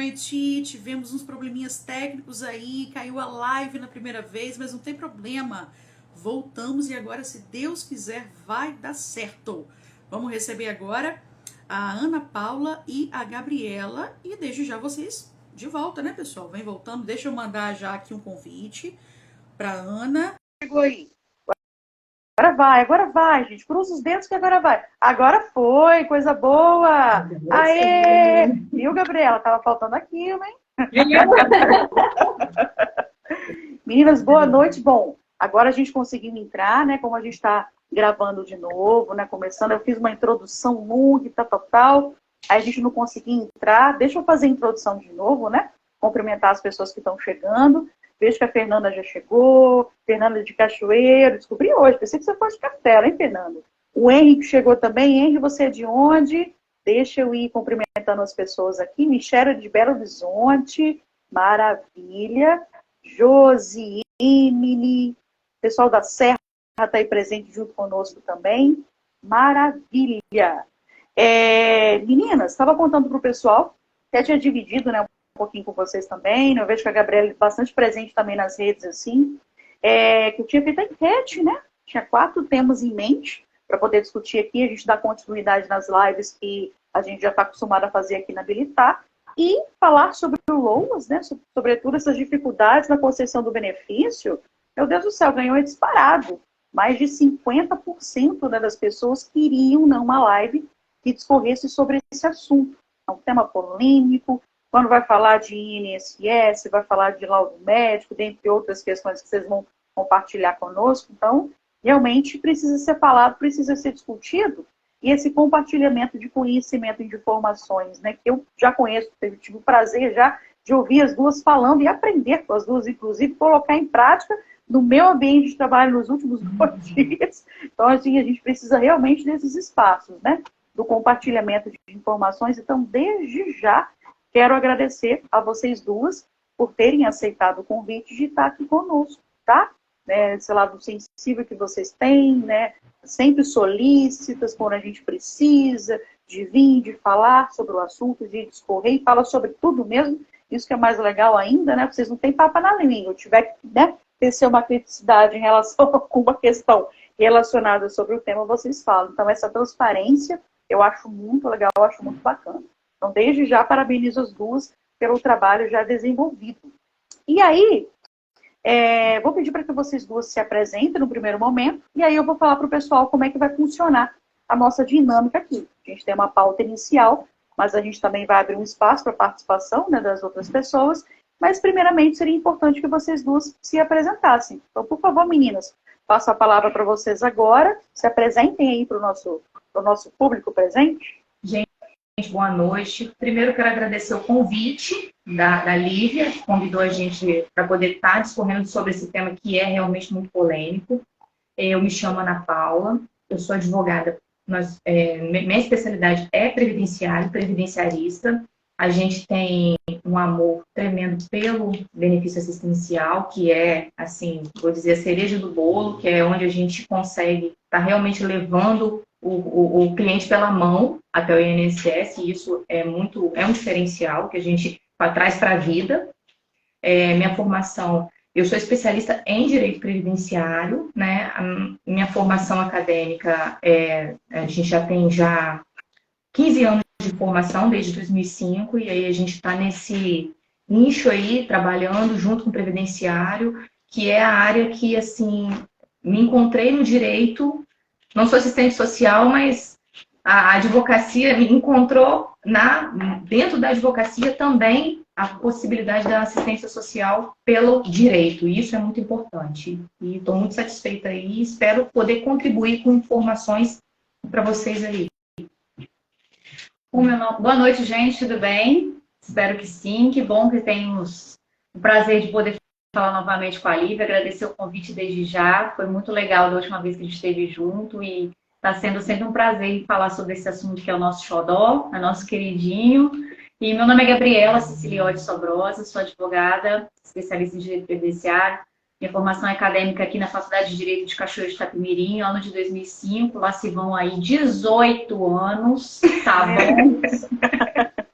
noite, tivemos uns probleminhas técnicos aí, caiu a live na primeira vez, mas não tem problema. Voltamos e agora, se Deus quiser, vai dar certo. Vamos receber agora a Ana Paula e a Gabriela e deixo já vocês de volta, né, pessoal? Vem voltando, deixa eu mandar já aqui um convite para Ana. Chegou aí. Agora vai, gente. Cruza os dedos que agora vai. Agora foi, coisa boa. Aê! Viu, Gabriela? Tava faltando aquilo, hein? Meninas, boa noite. Bom, agora a gente conseguiu entrar, né? Como a gente está gravando de novo, né? Começando, eu fiz uma introdução longa e tal. Aí a gente não conseguiu entrar. Deixa eu fazer a introdução de novo, né? Cumprimentar as pessoas que estão chegando. Vejo que a Fernanda já chegou, Fernanda de Cachoeiro, descobri hoje, pensei que você fosse de Castelo, hein, Fernanda? O Henrique chegou também. Henrique, você é de onde? Deixa eu ir cumprimentando as pessoas aqui. Michele de Belo Horizonte, maravilha. Josi, Emily, pessoal da Serra está aí presente junto conosco também. Maravilha. Meninas, estava contando para o pessoal, até tinha dividido, né, um pouquinho com vocês também, né? Eu vejo que a Gabriela é bastante presente também nas redes, assim, que eu tinha feito a enquete, né? Tinha 4 temas em mente para poder discutir aqui, a gente dá continuidade nas lives que a gente já está acostumado a fazer aqui na Habilitar, e falar sobre o LOAS, né? Sobretudo essas dificuldades na concessão do benefício. Meu Deus do céu, ganhou disparado. Mais de 50%, né, das pessoas queriam uma live que discorresse sobre esse assunto. É um tema polêmico. Quando vai falar de INSS, vai falar de laudo médico, dentre outras questões que vocês vão compartilhar conosco. Então, realmente precisa ser falado, precisa ser discutido. E esse compartilhamento de conhecimento e de informações, né, que eu já conheço, tive o prazer já de ouvir as duas falando e aprender com as duas, inclusive colocar em prática no meu ambiente de trabalho nos últimos 2 dias. Então, assim, a gente precisa realmente desses espaços, né, do compartilhamento de informações. Então, desde já, quero agradecer a vocês duas por terem aceitado o convite de estar aqui conosco, tá? Esse lado sensível que vocês têm, né? Sempre solícitas quando a gente precisa de vir, de falar sobre o assunto, de discorrer e fala sobre tudo mesmo. Isso que é mais legal ainda, né? Vocês não têm papa na língua. Eu tiver que, né, ter uma criticidade em relação a alguma questão relacionada sobre o tema, vocês falam. Então, essa transparência eu acho muito legal, eu acho muito bacana. Então, desde já, parabenizo as duas pelo trabalho já desenvolvido. E aí, vou pedir para que vocês duas se apresentem no primeiro momento, e aí eu vou falar para o pessoal como é que vai funcionar a nossa dinâmica aqui. A gente tem uma pauta inicial, mas a gente também vai abrir um espaço para participação, né, das outras pessoas, mas primeiramente seria importante que vocês duas se apresentassem. Então, por favor, meninas, passo a palavra para vocês agora, se apresentem aí para o nosso público presente. Gente, boa noite. Primeiro, quero agradecer o convite da Lívia, que convidou a gente para poder estar discorrendo sobre esse tema que é realmente muito polêmico. Eu me chamo Ana Paula, eu sou advogada. Minha especialidade é previdenciarista. A gente tem um amor tremendo pelo benefício assistencial, que é, assim, vou dizer, a cereja do bolo, que é onde a gente consegue estar realmente levando o cliente pela mão até o INSS, e isso é um diferencial que a gente traz para a vida. Minha formação, eu sou especialista em direito previdenciário, né? Minha formação acadêmica, a gente já tem 15 anos de formação, desde 2005, e aí a gente está nesse nicho aí, trabalhando junto com o previdenciário, que é a área que, assim, me encontrei no direito. Não sou assistente social, mas a advocacia me encontrou dentro da advocacia também a possibilidade da assistência social pelo direito. E isso é muito importante. E estou muito satisfeita aí e espero poder contribuir com informações para vocês aí. Boa noite, gente, tudo bem? Espero que sim. Que bom que temos o prazer de poder falar novamente com a Lívia, agradecer o convite desde já, foi muito legal da última vez que a gente esteve junto e está sendo sempre um prazer falar sobre esse assunto que é o nosso xodó, é nosso queridinho. E meu nome é Gabriela Ceciliotti Sobrosa, sou advogada, especialista em direito previdenciário, Minha formação acadêmica aqui na Faculdade de Direito de Cachoeiro de Itapemirim, ano de 2005. Lá se vão aí 18 anos, tá bom?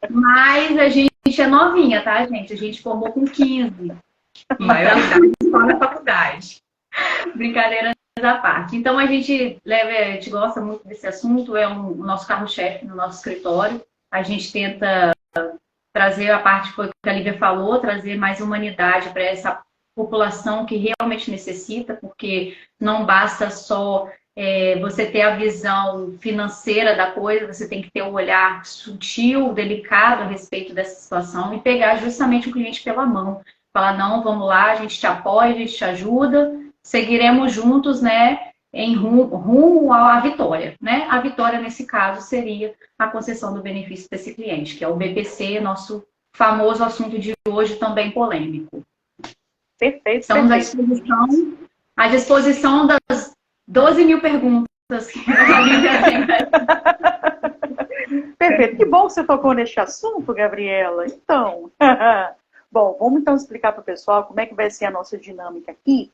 Mas a gente é novinha, tá, gente? A gente formou com 15. Maioridade só na faculdade. Brincadeiras à parte. Então, a gente gosta muito desse assunto, é o nosso carro-chefe no nosso escritório. A gente tenta trazer a parte que a Lívia falou, trazer mais humanidade para essa população que realmente necessita, porque não basta só você ter a visão financeira da coisa, você tem que ter um olhar sutil, delicado a respeito dessa situação e pegar justamente o cliente pela mão. Falar, não, vamos lá, a gente te apoia, a gente te ajuda, seguiremos juntos, né, em rumo à vitória, né? A vitória, nesse caso, seria a concessão do benefício desse cliente, que é o BPC, nosso famoso assunto de hoje, também polêmico. Perfeito. Estamos à disposição das 12 mil perguntas que a Lívia tem. Perfeito. Que bom que você tocou neste assunto, Gabriela. Então, bom, vamos então explicar para o pessoal como é que vai ser a nossa dinâmica aqui.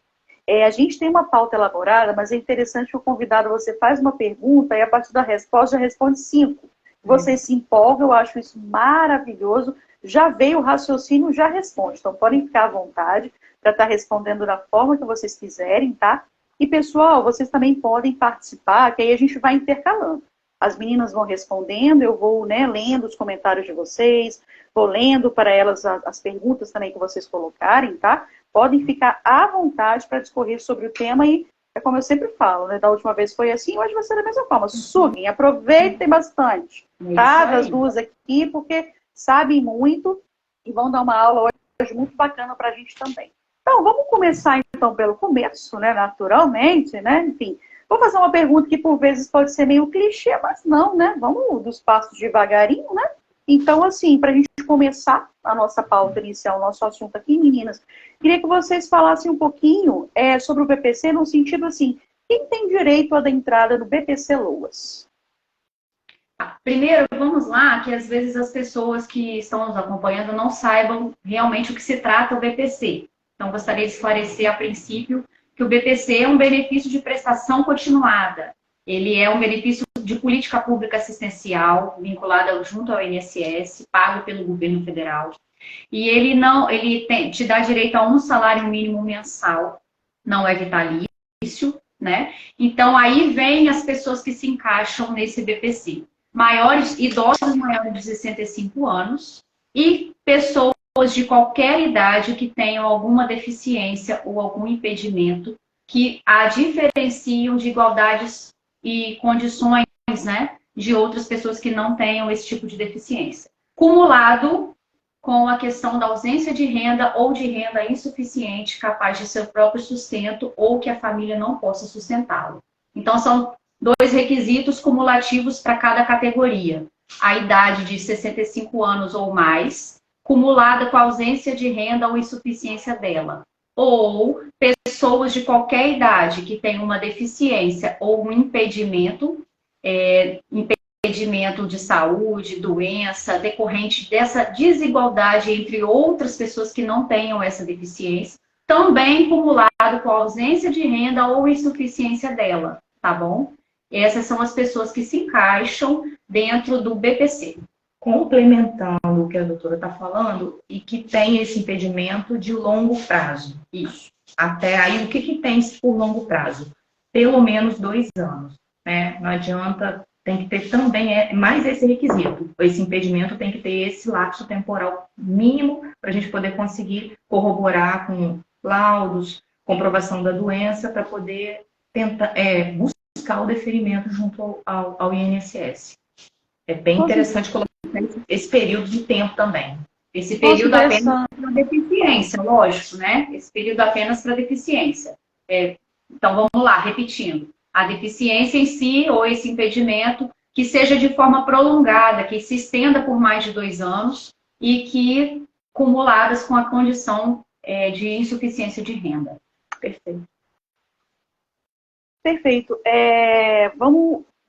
A gente tem uma pauta elaborada, mas é interessante que o convidado, você faz uma pergunta e a partir da resposta já responde 5. Você se empolga, eu acho isso maravilhoso. Já veio o raciocínio, já responde. Então, podem ficar à vontade para estar respondendo da forma que vocês quiserem, tá? E, pessoal, vocês também podem participar, que aí a gente vai intercalando. As meninas vão respondendo, eu vou, né, lendo os comentários de vocês, vou lendo para elas as perguntas também que vocês colocarem, tá? Podem ficar à vontade para discorrer sobre o tema e, é como eu sempre falo, né? Da última vez foi assim, hoje vai ser da mesma forma. Suguem, aproveitem bastante, tá? Das duas aqui, porque sabem muito e vão dar uma aula hoje muito bacana para a gente também. Então, vamos começar então pelo começo, né? Naturalmente, né? Enfim, vou fazer uma pergunta que por vezes pode ser meio clichê, mas não, né? Vamos dos passos devagarinho, né? Então, assim, para a gente começar a nossa pauta inicial, o nosso assunto aqui, meninas, queria que vocês falassem um pouquinho sobre o BPC, no sentido assim, quem tem direito à entrada no BPC Loas? Primeiro, vamos lá, que às vezes as pessoas que estão nos acompanhando não saibam realmente o que se trata o BPC. Então, gostaria de esclarecer a princípio que o BPC é um benefício de prestação continuada. Ele é um benefício de política pública assistencial, vinculado junto ao INSS, pago pelo governo federal. E ele te dá direito a um salário mínimo mensal, não é vitalício, né? Então, aí vem as pessoas que se encaixam nesse BPC. Idosos maiores de 65 anos e pessoas de qualquer idade que tenham alguma deficiência ou algum impedimento que a diferenciam de igualdades e condições, né, de outras pessoas que não tenham esse tipo de deficiência. Cumulado com a questão da ausência de renda ou de renda insuficiente capaz de seu próprio sustento ou que a família não possa sustentá-lo. Então, são 2 requisitos cumulativos para cada categoria. A idade de 65 anos ou mais, cumulada com a ausência de renda ou insuficiência dela. Ou pessoas de qualquer idade que tenham uma deficiência ou um impedimento de saúde, doença, decorrente dessa desigualdade entre outras pessoas que não tenham essa deficiência, também cumulado com a ausência de renda ou insuficiência dela, tá bom? Essas são as pessoas que se encaixam dentro do BPC. Complementando o que a doutora está falando, e que tem esse impedimento de longo prazo. Isso. Até aí, o que tem por longo prazo? Pelo menos 2 anos, né? Não adianta, tem que ter também mais esse requisito. Esse impedimento tem que ter esse lapso temporal mínimo para a gente poder conseguir corroborar com laudos, comprovação da doença, para poder tentar buscar o deferimento junto ao INSS. É bem interessante colocar esse período de tempo também. Esse período apenas para deficiência, lógico, né? Esse período apenas para deficiência. Então, vamos lá, repetindo. A deficiência em si, ou esse impedimento, que seja de forma prolongada, que se estenda por mais de 2 anos e que cumuladas com a condição de insuficiência de renda. Perfeito. Perfeito.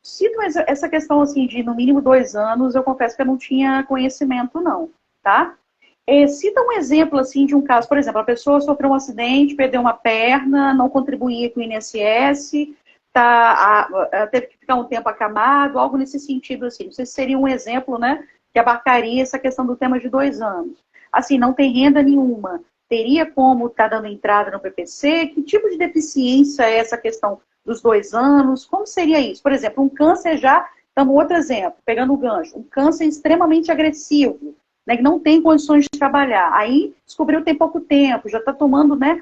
Cito essa questão assim de no mínimo 2 anos, eu confesso que eu não tinha conhecimento não, tá? Cita um exemplo assim de um caso, por exemplo, a pessoa sofreu um acidente, perdeu uma perna, não contribuía com o INSS, teve que ficar um tempo acamado, algo nesse sentido assim. Não sei se seria um exemplo, né, que abarcaria essa questão do tema de 2 anos. Assim, não tem renda nenhuma. Teria como estar dando entrada no PPC? Que tipo de deficiência é essa questão dos 2 anos? Como seria isso? Por exemplo, um câncer já, dando outro exemplo, pegando o gancho, um câncer extremamente agressivo, né, que não tem condições de trabalhar. Aí descobriu tem pouco tempo, já está tomando, né,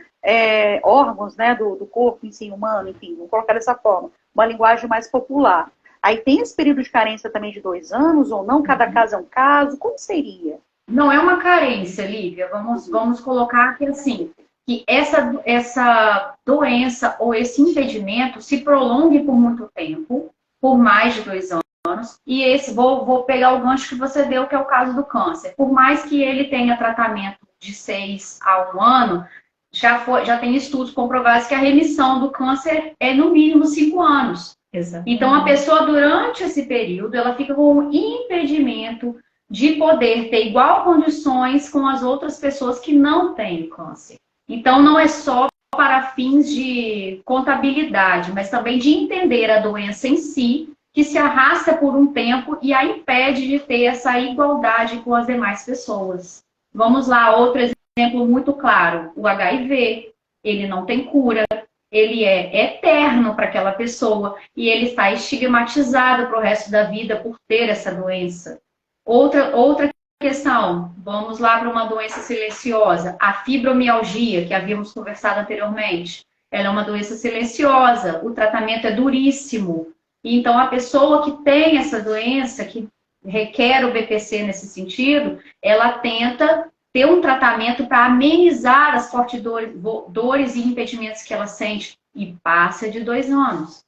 órgãos, né, do corpo em si, humano, enfim, vamos colocar dessa forma, uma linguagem mais popular. Aí tem esse período de carência também de 2 anos ou não? Cada caso é um caso? Como seria? Não é uma carência, Lívia. Vamos colocar aqui assim, que essa doença ou esse impedimento se prolongue por muito tempo, por mais de 2 anos. E vou pegar o gancho que você deu, que é o caso do câncer. Por mais que ele tenha tratamento de 6 a 1 ano, já tem estudos comprovados que a remissão do câncer é no mínimo 5 anos. Exatamente. Então, a pessoa, durante esse período, ela fica com um impedimento de poder ter igual condições com as outras pessoas que não têm câncer. Então, não é só para fins de contabilidade, mas também de entender a doença em si, que se arrasta por um tempo e a impede de ter essa igualdade com as demais pessoas. Vamos lá, outro exemplo muito claro, o HIV, ele não tem cura, ele é eterno para aquela pessoa e ele está estigmatizado para o resto da vida por ter essa doença. Outra questão, vamos lá para uma doença silenciosa, a fibromialgia, que havíamos conversado anteriormente. Ela é uma doença silenciosa, o tratamento é duríssimo. Então, a pessoa que tem essa doença, que requer o BPC nesse sentido, ela tenta ter um tratamento para amenizar as fortes dores e impedimentos que ela sente e passa de 2 anos.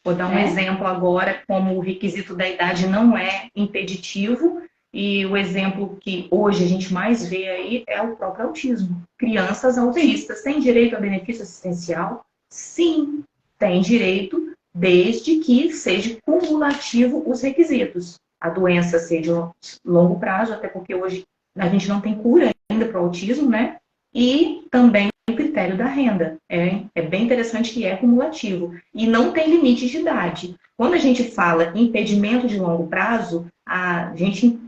Vou dar um exemplo agora, como o requisito da idade não é impeditivo, e o exemplo que hoje a gente mais vê aí é o próprio autismo. Crianças autistas têm direito a benefício assistencial? Sim, têm direito, desde que seja cumulativo os requisitos. A doença seja longo prazo, até porque hoje a gente não tem cura ainda para o autismo, né? E também o critério da renda. É bem interessante que é cumulativo. E não tem limite de idade. Quando a gente fala impedimento de longo prazo, a gente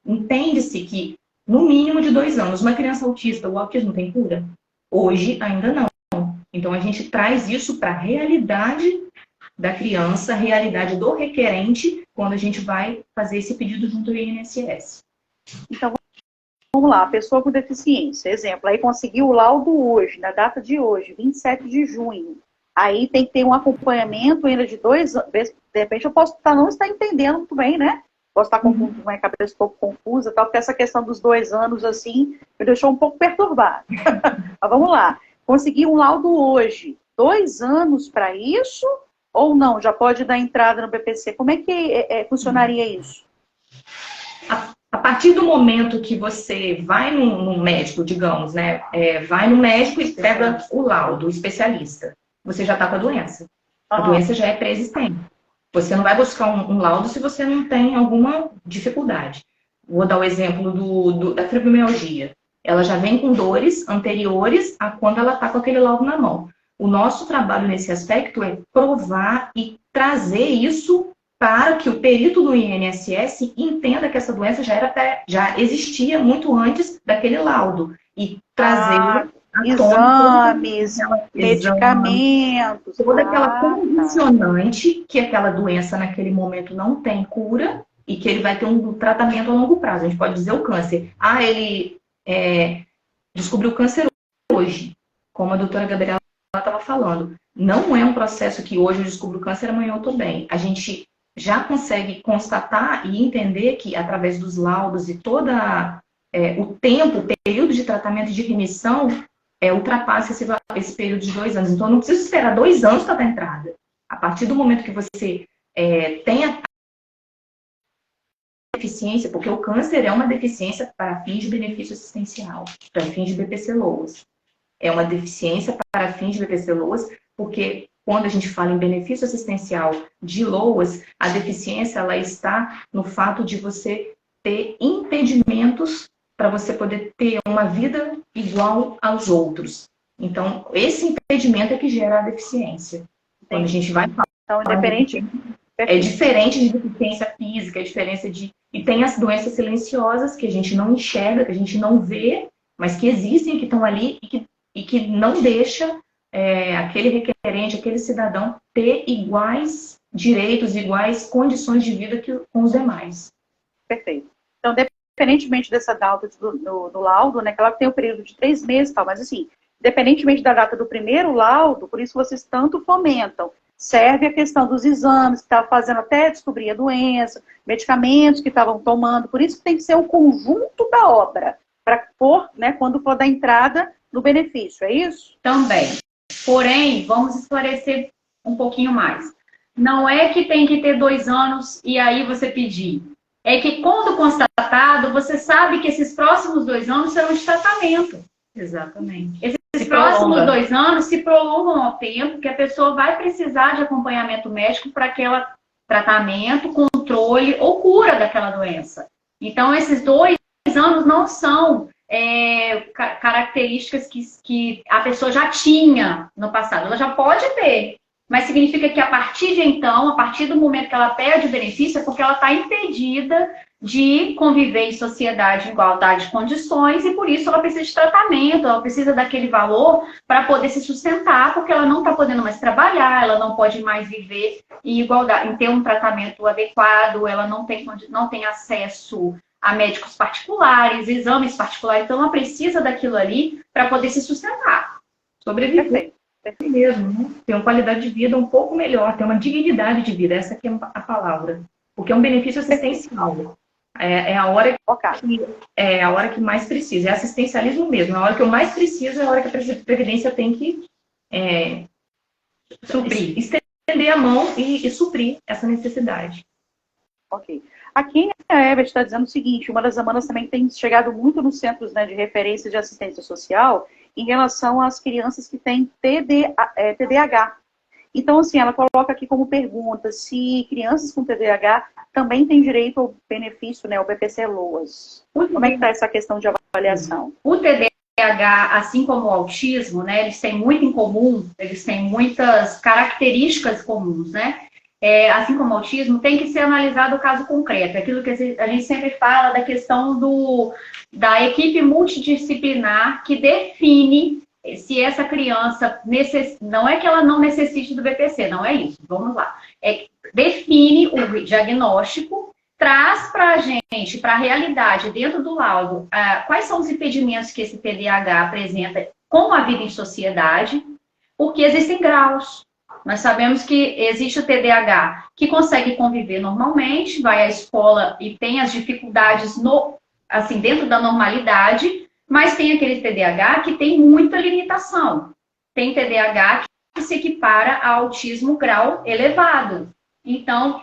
entende-se que no mínimo de 2 anos, uma criança autista, o autismo tem cura? Hoje ainda não. Então a gente traz isso para a realidade da criança, a realidade do requerente, quando a gente vai fazer esse pedido junto ao INSS. Então, vamos lá, a pessoa com deficiência, exemplo, aí conseguiu o laudo hoje, na data de hoje, 27 de junho. Aí tem que ter um acompanhamento ainda de 2 anos. De repente eu posso não estar entendendo muito bem, né? Posso estar com a cabeça um pouco confusa, tal, porque essa questão dos 2 anos, assim, me deixou um pouco perturbada. Mas vamos lá. Consegui um laudo hoje. 2 anos para isso? Ou não? Já pode dar entrada no BPC? Como é que funcionaria isso? A partir do momento que você vai num médico, digamos, né? Vai no médico e pega o laudo, o especialista. Você já está com a doença. A doença já é pré-existente. Você não vai buscar um laudo se você não tem alguma dificuldade. Vou dar o exemplo da fibromialgia. Ela já vem com dores anteriores a quando ela está com aquele laudo na mão. O nosso trabalho nesse aspecto é provar e trazer isso para que o perito do INSS entenda que essa doença já existia muito antes daquele laudo. E trazer exames, medicamentos. Toda aquela condicionante que aquela doença naquele momento não tem cura e que ele vai ter um tratamento a longo prazo. A gente pode dizer o câncer. Ele descobriu o câncer hoje, como a doutora Gabriela estava falando. Não é um processo que hoje eu descubro o câncer, amanhã eu estou bem. A gente já consegue constatar e entender que, através dos laudos e todo o tempo, o período de tratamento e de remissão, ultrapassa esse período de 2 anos. Então, eu não preciso esperar 2 anos para dar entrada. A partir do momento que você tem a deficiência, porque o câncer é uma deficiência para fins de benefício assistencial, para fins de BPC-LOAS. É uma deficiência para fins de BPC-LOAS, porque quando a gente fala em benefício assistencial de LOAS, a deficiência ela está no fato de você ter impedimentos para você poder ter uma vida igual aos outros. Então, esse impedimento é que gera a deficiência. Quando a gente vai falar... Então, independente... É diferente de deficiência física, é diferença de... E tem as doenças silenciosas que a gente não enxerga, que a gente não vê, mas que existem, que estão ali e que não deixa aquele requerente, aquele cidadão ter iguais direitos, iguais condições de vida com os demais. Perfeito. Então, independentemente dessa data do laudo, né, que ela tem um período de 3 meses e tal, mas assim, independentemente da data do primeiro laudo, por isso vocês tanto fomentam, serve a questão dos exames, que estavam fazendo até descobrir a doença, medicamentos que estavam tomando, por isso que tem que ser o conjunto da obra, para pôr, né, quando for da entrada no benefício, é isso? Também. Porém, vamos esclarecer um pouquinho mais. Não é que tem que ter 2 anos e aí você pedir. É que quando constatado, você sabe que esses próximos 2 anos serão de tratamento. Exatamente. Esses próximos 2 anos se prolongam ao tempo que a pessoa vai precisar de acompanhamento médico para aquele tratamento, controle ou cura daquela doença. Então, esses 2 anos não são características que a pessoa já tinha no passado. Ela já pode ter, mas significa que a partir de então, a partir do momento que ela perde o benefício, é porque ela está impedida de conviver em sociedade em igualdade de condições e por isso ela precisa de tratamento, ela precisa daquele valor para poder se sustentar, porque ela não está podendo mais trabalhar, ela não pode mais viver em igualdade, em ter um tratamento adequado, ela não tem acesso a médicos particulares, exames particulares, então ela precisa daquilo ali para poder se sustentar. Sobreviver. Perfeito mesmo, né? Ter uma qualidade de vida um pouco melhor, ter uma dignidade de vida, essa que é a palavra. Porque é um benefício assistencial. É a hora que mais precisa. É assistencialismo mesmo. A hora que eu mais preciso é a hora que a Previdência tem que suprir, estender a mão e suprir essa necessidade. Ok. Aqui a Herbert está dizendo o seguinte, uma das demandas também tem chegado muito nos centros, né, de referência de assistência social em relação às crianças que têm TDAH. Então, assim, ela coloca aqui como pergunta se crianças com TDAH também têm direito ao benefício, né, ao BPC-LOAS. Como é que está essa questão de avaliação? O TDAH, assim como o autismo, né, eles têm muito em comum, eles têm muitas características comuns, né? Assim como o autismo, tem que ser analisado o caso concreto. Aquilo que a gente sempre fala da questão da equipe multidisciplinar que define se essa criança não é que ela não necessite do BPC, não é isso, vamos lá. Define o diagnóstico, traz para a gente, para a realidade, dentro do laudo, quais são os impedimentos que esse TDAH apresenta com a vida em sociedade, porque existem graus. Nós sabemos que existe o TDAH que consegue conviver normalmente, vai à escola e tem as dificuldades dentro da normalidade, mas tem aquele TDAH que tem muita limitação. Tem TDAH que se equipara a autismo grau elevado. Então,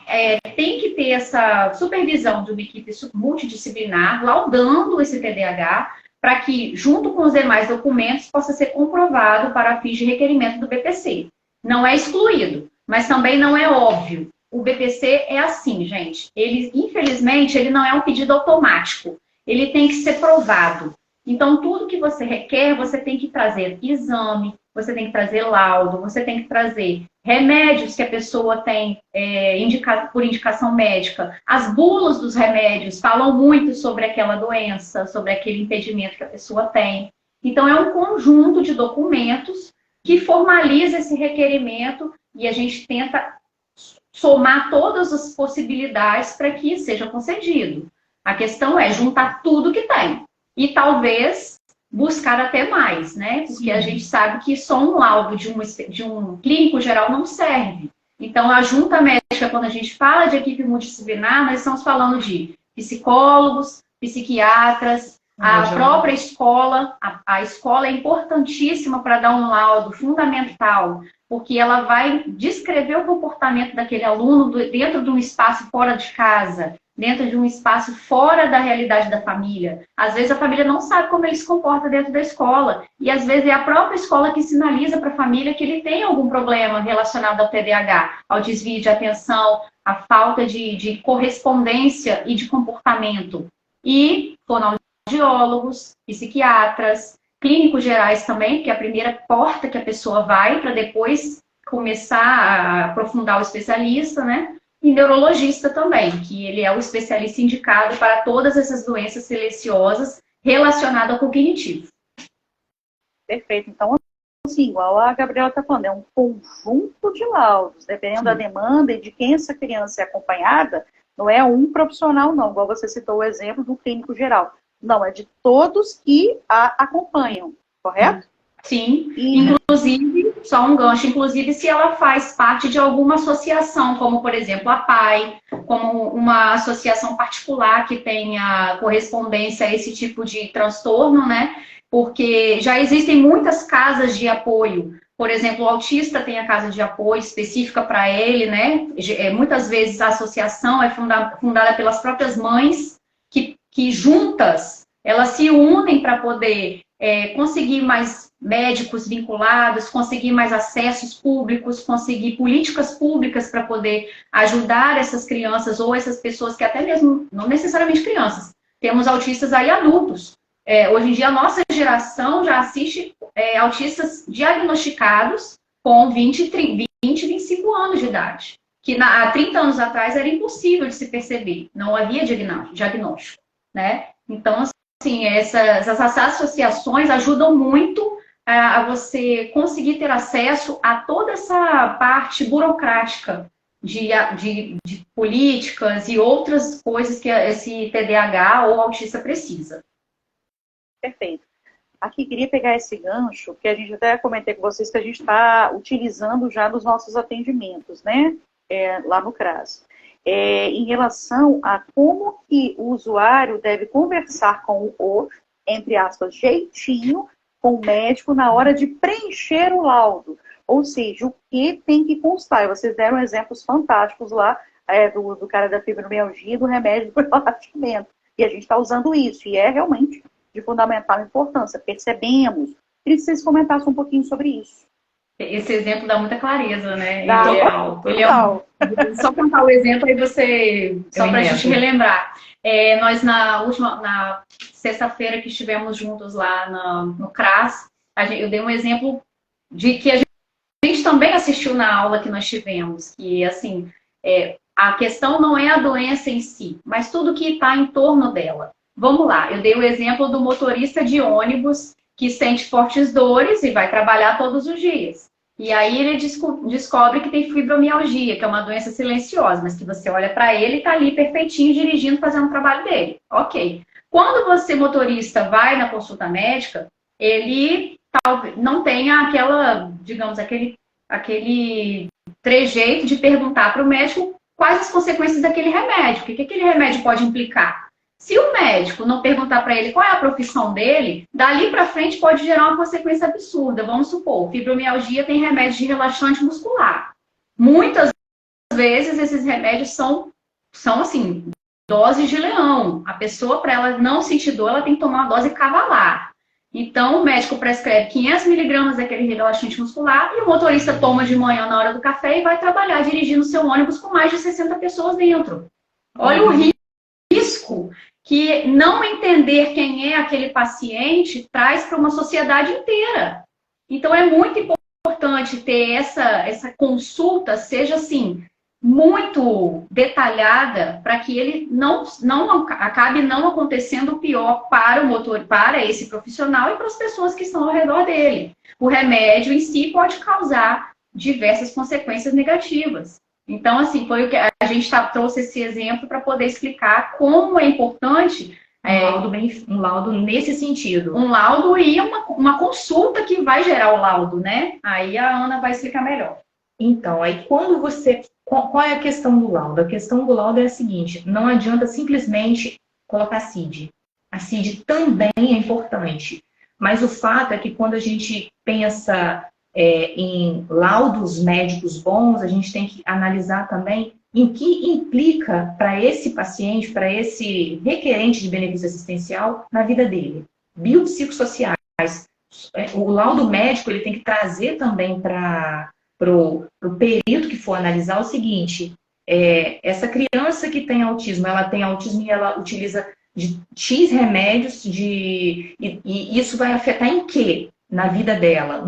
tem que ter essa supervisão de uma equipe multidisciplinar, laudando esse TDAH, para que, junto com os demais documentos, possa ser comprovado para fins de requerimento do BPC. Não é excluído, mas também não é óbvio. O BPC é assim, gente. Infelizmente, ele não é um pedido automático. Ele tem que ser provado. Então, tudo que você requer, você tem que trazer exame, você tem que trazer laudo, você tem que trazer remédios que a pessoa tem por indicação médica. As bulas dos remédios falam muito sobre aquela doença, sobre aquele impedimento que a pessoa tem. Então, é um conjunto de documentos que formaliza esse requerimento e a gente tenta somar todas as possibilidades para que seja concedido. A questão é juntar tudo que tem e talvez buscar até mais, né? Porque a gente sabe que só um laudo de um clínico geral não serve. Então, a junta médica, quando a gente fala de equipe multidisciplinar, nós estamos falando de psicólogos, psiquiatras, a própria escola. A escola é importantíssima para dar um laudo fundamental, porque ela vai descrever o comportamento daquele aluno dentro de um espaço fora de casa, dentro de um espaço fora da realidade da família. Às vezes a família não sabe como ele se comporta dentro da escola. E às vezes é a própria escola que sinaliza para a família que ele tem algum problema relacionado ao TDAH, ao desvio de atenção, à falta de correspondência e de comportamento. E, fonoaudiólogos, psiquiatras, clínicos gerais também, que é a primeira porta que a pessoa vai para depois começar a aprofundar o especialista, né? E neurologista também, que ele é o especialista indicado para todas essas doenças silenciosas relacionadas ao cognitivo. Perfeito. Então, assim, igual a Gabriela está falando, é um conjunto de laudos, dependendo da demanda e de quem essa criança é acompanhada, não é um profissional, não, igual você citou o exemplo do clínico geral. Não, é de todos que a acompanham, correto? Sim, inclusive, só um gancho, inclusive se ela faz parte de alguma associação, como por exemplo a PAI, como uma associação particular que tenha correspondência a esse tipo de transtorno, né? Porque já existem muitas casas de apoio. Por exemplo, o autista tem a casa de apoio específica para ele, né? Muitas vezes a associação é fundada pelas próprias mães, que juntas, elas se unem para poder conseguir mais médicos vinculados, conseguir mais acessos públicos, conseguir políticas públicas para poder ajudar essas crianças ou essas pessoas que até mesmo, não necessariamente crianças, temos autistas aí adultos. Hoje em dia, a nossa geração já assiste autistas diagnosticados com 25 anos de idade, que há 30 anos atrás era impossível de se perceber, não havia diagnóstico, né? Então, assim, essas associações ajudam muito a você conseguir ter acesso a toda essa parte burocrática de políticas e outras coisas que esse TDAH ou autista precisa. Perfeito. Aqui queria pegar esse gancho, que a gente até comentei com vocês que a gente está utilizando já nos nossos atendimentos, né? Lá no CRAS. Em relação a como que o usuário deve conversar com o, entre aspas, jeitinho, com o médico na hora de preencher o laudo. Ou seja, o que tem que constar. E vocês deram exemplos fantásticos lá do cara da fibromialgia e do remédio do relaxamento. E a gente está usando isso. E é realmente de fundamental importância. Percebemos. Queria que vocês comentassem um pouquinho sobre isso. Esse exemplo dá muita clareza, né? Só contar o exemplo aí você... Só para a gente relembrar. Nós na sexta-feira que estivemos juntos lá no CRAS, eu dei um exemplo de que a gente também assistiu na aula que nós tivemos, que assim, a questão não é a doença em si, mas tudo que está em torno dela. Vamos lá, eu dei o exemplo do motorista de ônibus que sente fortes dores e vai trabalhar todos os dias. E aí ele descobre que tem fibromialgia, que é uma doença silenciosa, mas que você olha para ele e está ali perfeitinho, dirigindo, fazendo o trabalho dele. Ok. Quando você, motorista, vai na consulta médica, ele não tem aquele trejeito de perguntar para o médico quais as consequências daquele remédio, o que aquele remédio pode implicar. Se o médico não perguntar para ele qual é a profissão dele, dali para frente pode gerar uma consequência absurda. Vamos supor, fibromialgia tem remédio de relaxante muscular. Muitas vezes esses remédios são assim, doses de leão. A pessoa, para ela não sentir dor, ela tem que tomar uma dose cavalar. Então, o médico prescreve 500 miligramas daquele relaxante muscular e o motorista toma de manhã na hora do café e vai trabalhar dirigindo seu ônibus com mais de 60 pessoas dentro. Olha o risco que não entender quem é aquele paciente traz para uma sociedade inteira. Então, é muito importante ter essa consulta, seja assim, muito detalhada, para que ele não acabe não acontecendo o pior para esse profissional e para as pessoas que estão ao redor dele. O remédio em si pode causar diversas consequências negativas. Então, assim, foi o que a gente trouxe esse exemplo para poder explicar como é importante um laudo nesse sentido. Um laudo e uma consulta que vai gerar o laudo, né? Aí a Ana vai explicar melhor. Então, aí quando você... Qual é a questão do laudo? A questão do laudo é a seguinte, não adianta simplesmente colocar CID. A CID também é importante, mas o fato é que quando a gente pensa em laudos médicos bons, a gente tem que analisar também em que implica para esse paciente, para esse requerente de benefício assistencial na vida dele. Biopsicossociais. O laudo médico ele tem que trazer também para o perito que for analisar o seguinte, essa criança que tem autismo, ela tem autismo e ela utiliza de X remédios, e isso vai afetar em quê? Na vida dela,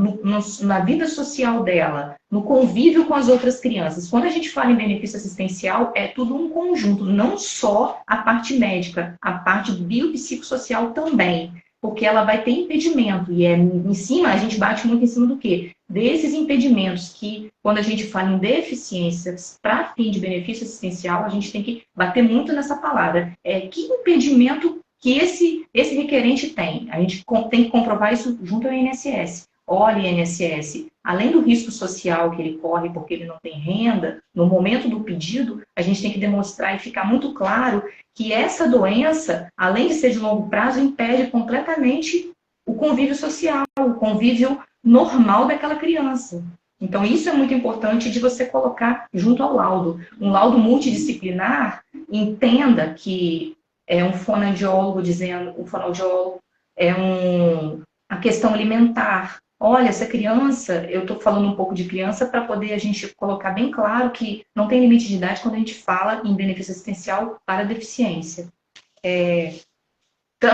na vida social dela, no convívio com as outras crianças. Quando a gente fala em benefício assistencial, é tudo um conjunto, não só a parte médica, a parte biopsicossocial também, porque ela vai ter impedimento, e em cima, a gente bate muito em cima do quê? Desses impedimentos que, quando a gente fala em deficiências para fim de benefício assistencial, a gente tem que bater muito nessa palavra. Que impedimento que esse requerente tem? A gente tem que comprovar isso junto ao INSS. Olha, INSS, além do risco social que ele corre porque ele não tem renda, no momento do pedido, a gente tem que demonstrar e ficar muito claro que essa doença, além de ser de longo prazo, impede completamente o convívio social, o convívio normal daquela criança. Então, isso é muito importante de você colocar junto ao laudo. Um laudo multidisciplinar, entenda que é um fonoaudiólogo dizendo, um fonoaudiólogo, a questão alimentar. Olha, essa criança, eu estou falando um pouco de criança para poder a gente colocar bem claro que não tem limite de idade quando a gente fala em benefício assistencial para deficiência.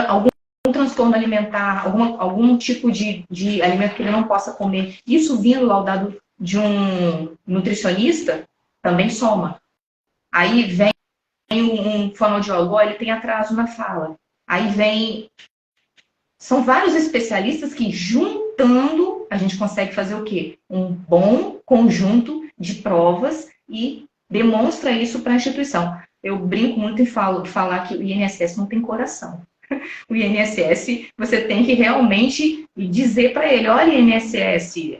Algum transtorno alimentar, algum tipo de alimento que ele não possa comer, isso vindo laudado de um nutricionista, também soma. Aí vem um fonoaudiólogo, ele tem atraso na fala. Aí vem... São vários especialistas que, juntando, a gente consegue fazer o quê? Um bom conjunto de provas e demonstra isso para a instituição. Eu brinco muito em falar que o INSS não tem coração. O INSS, você tem que realmente dizer para ele, olha, INSS,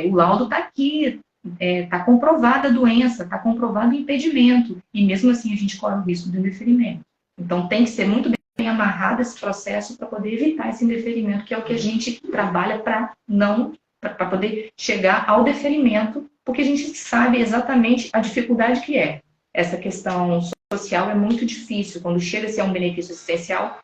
o laudo está aqui, está comprovada a doença, está comprovado o impedimento, e mesmo assim a gente corre o risco de indeferimento. Então tem que ser muito bem amarrado esse processo para poder evitar esse indeferimento, que é o que a gente trabalha para poder chegar ao deferimento, porque a gente sabe exatamente a dificuldade que é. Essa questão social é muito difícil, quando chega-se a um benefício assistencial,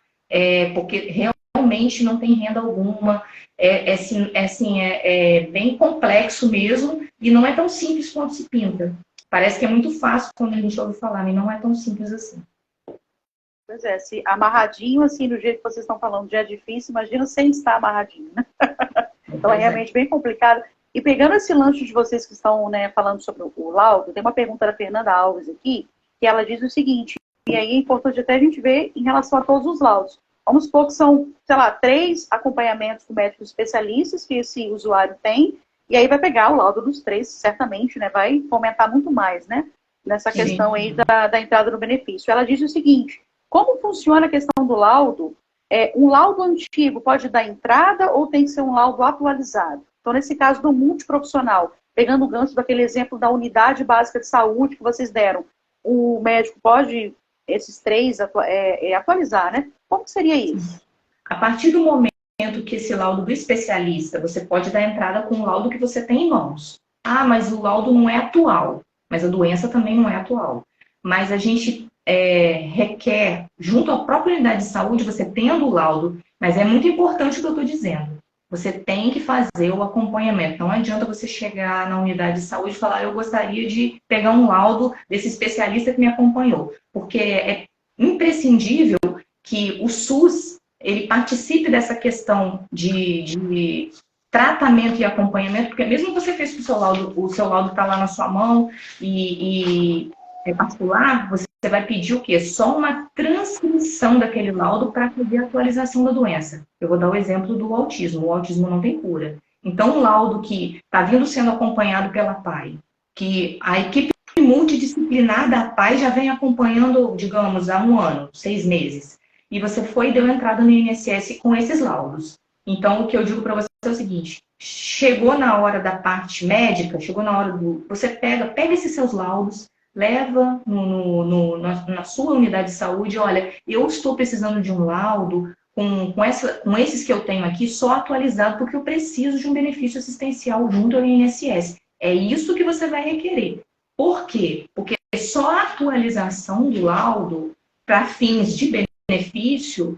porque realmente não tem renda alguma, é bem complexo mesmo, e não é tão simples quanto se pinta. Parece que é muito fácil quando a gente ouve falar, mas não é tão simples assim. Pois é, se amarradinho, assim, do jeito que vocês estão falando, já é difícil, imagina sem estar amarradinho, né? Então é realmente bem complicado. E pegando esse lanche de vocês que estão, né, falando sobre o laudo, tem uma pergunta da Fernanda Alves aqui, que ela diz o seguinte, e aí é importante até a gente ver em relação a todos os laudos. Vamos supor que são, sei lá, 3 acompanhamentos com médicos especialistas que esse usuário tem, e aí vai pegar o laudo dos 3, certamente, né? Vai fomentar muito mais, né? Nessa questão aí da entrada no benefício. Ela diz o seguinte, como funciona a questão do laudo? Um laudo antigo pode dar entrada ou tem que ser um laudo atualizado? Então, nesse caso do multiprofissional, pegando o gancho daquele exemplo da unidade básica de saúde que vocês deram, o médico pode, esses 3, atualizar, né? Como que seria isso? A partir do momento que esse laudo do especialista, você pode dar entrada com o laudo que você tem em mãos. Ah, mas o laudo não é atual. Mas a doença também não é atual. Mas a gente requer, junto à própria unidade de saúde, você tendo o laudo, mas é muito importante o que eu estou dizendo. Você tem que fazer o acompanhamento. Não adianta você chegar na unidade de saúde e falar, eu gostaria de pegar um laudo desse especialista que me acompanhou. Porque é imprescindível que o SUS ele participe dessa questão de tratamento e acompanhamento, porque mesmo que você fez o seu laudo está lá na sua mão e é particular, você vai pedir o quê? Só uma transcrição daquele laudo para fazer a atualização da doença. Eu vou dar o exemplo do autismo. O autismo não tem cura. Então, um laudo que está sendo acompanhado pela PAI, que a equipe multidisciplinar da PAI já vem acompanhando, digamos, há 1 ano, 6 meses. E você foi e deu entrada no INSS com esses laudos. Então, o que eu digo para você é o seguinte, chegou na hora da parte médica, chegou na hora você pega esses seus laudos, leva na sua unidade de saúde, olha, eu estou precisando de um laudo com esses que eu tenho aqui, só atualizado, porque eu preciso de um benefício assistencial junto ao INSS. É isso que você vai requerer. Por quê? Porque só a atualização do laudo para fins de benefício,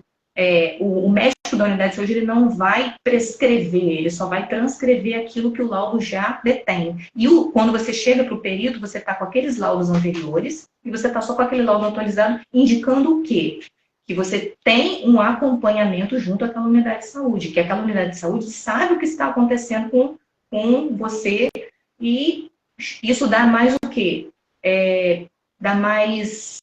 o médico da unidade de saúde ele não vai prescrever, ele só vai transcrever aquilo que o laudo já detém. E quando você chega para o perito, você está com aqueles laudos anteriores e você está só com aquele laudo atualizado, indicando o quê? que você tem um acompanhamento junto àquela unidade de saúde, que aquela unidade de saúde sabe o que está acontecendo com você, e isso dá mais o quê? Dá mais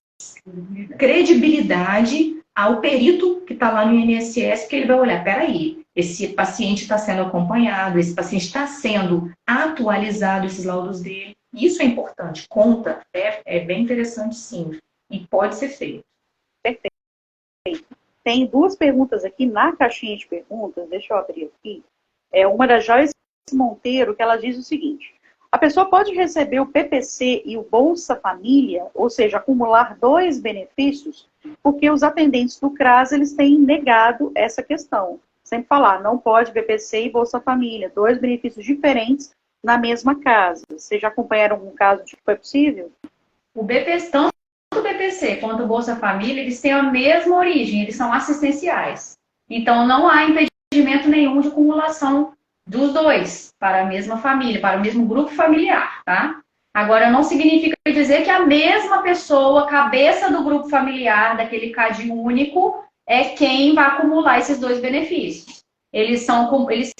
credibilidade ao perito que está lá no INSS, que ele vai olhar, peraí, esse paciente está sendo acompanhado, esse paciente está sendo atualizado, esses laudos dele. Isso é importante, conta, é bem interessante sim, e pode ser feito. Perfeito. Tem duas perguntas aqui na caixinha de perguntas, deixa eu abrir aqui. Uma da Joyce Monteiro, que ela diz o seguinte: a pessoa pode receber o PPC e o Bolsa Família, ou seja, acumular 2 benefícios, porque os atendentes do CRAS, eles têm negado essa questão. Sempre falar, não pode PPC e Bolsa Família, 2 benefícios diferentes na mesma casa. Vocês já acompanharam algum caso de que foi possível? O BPC, tanto o BPC quanto o Bolsa Família, eles têm a mesma origem, eles são assistenciais. Então, não há impedimento nenhum de acumulação dos dois para a mesma família, para o mesmo grupo familiar, tá? Agora, não significa dizer que a mesma pessoa, cabeça do grupo familiar, daquele CAD único, é quem vai acumular esses 2 benefícios. Eles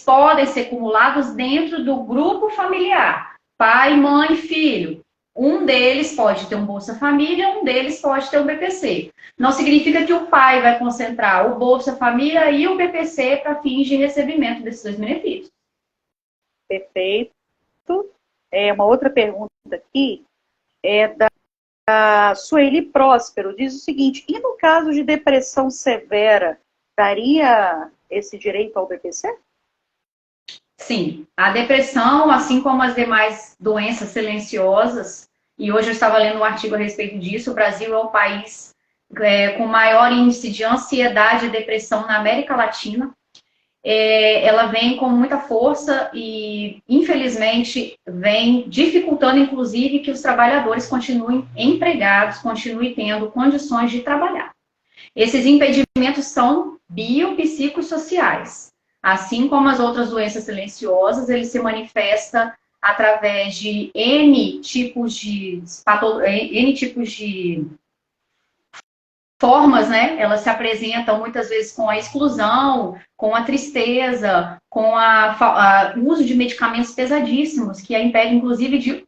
podem ser acumulados dentro do grupo familiar, pai, mãe, filho. Um deles pode ter um Bolsa Família, um deles pode ter um BPC. Não significa que o pai vai concentrar o Bolsa Família e o BPC para fins de recebimento desses 2 benefícios. Perfeito. Uma outra pergunta aqui é da Sueli Próspero. Diz o seguinte: e no caso de depressão severa, daria esse direito ao BPC? Sim, a depressão, assim como as demais doenças silenciosas, e hoje eu estava lendo um artigo a respeito disso, o Brasil é o país com maior índice de ansiedade e depressão na América Latina. Ela vem com muita força e, infelizmente, vem dificultando, inclusive, que os trabalhadores continuem empregados, continuem tendo condições de trabalhar. Esses impedimentos são biopsicossociais. Assim como as outras doenças silenciosas, ele se manifesta através de N tipos de formas, né? Elas se apresentam muitas vezes com a exclusão, com a tristeza, com o uso de medicamentos pesadíssimos, que a impede, inclusive, de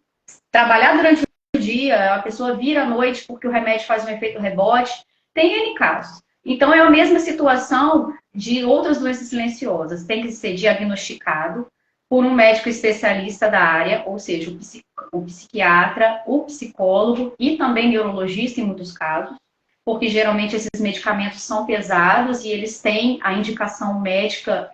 trabalhar durante o dia, a pessoa vira à noite porque o remédio faz um efeito rebote. Tem N casos. Então, é a mesma situação de outras doenças silenciosas. Tem que ser diagnosticado por um médico especialista da área, ou seja, o psiquiatra, o psicólogo e também neurologista em muitos casos, porque geralmente esses medicamentos são pesados e eles têm a indicação médica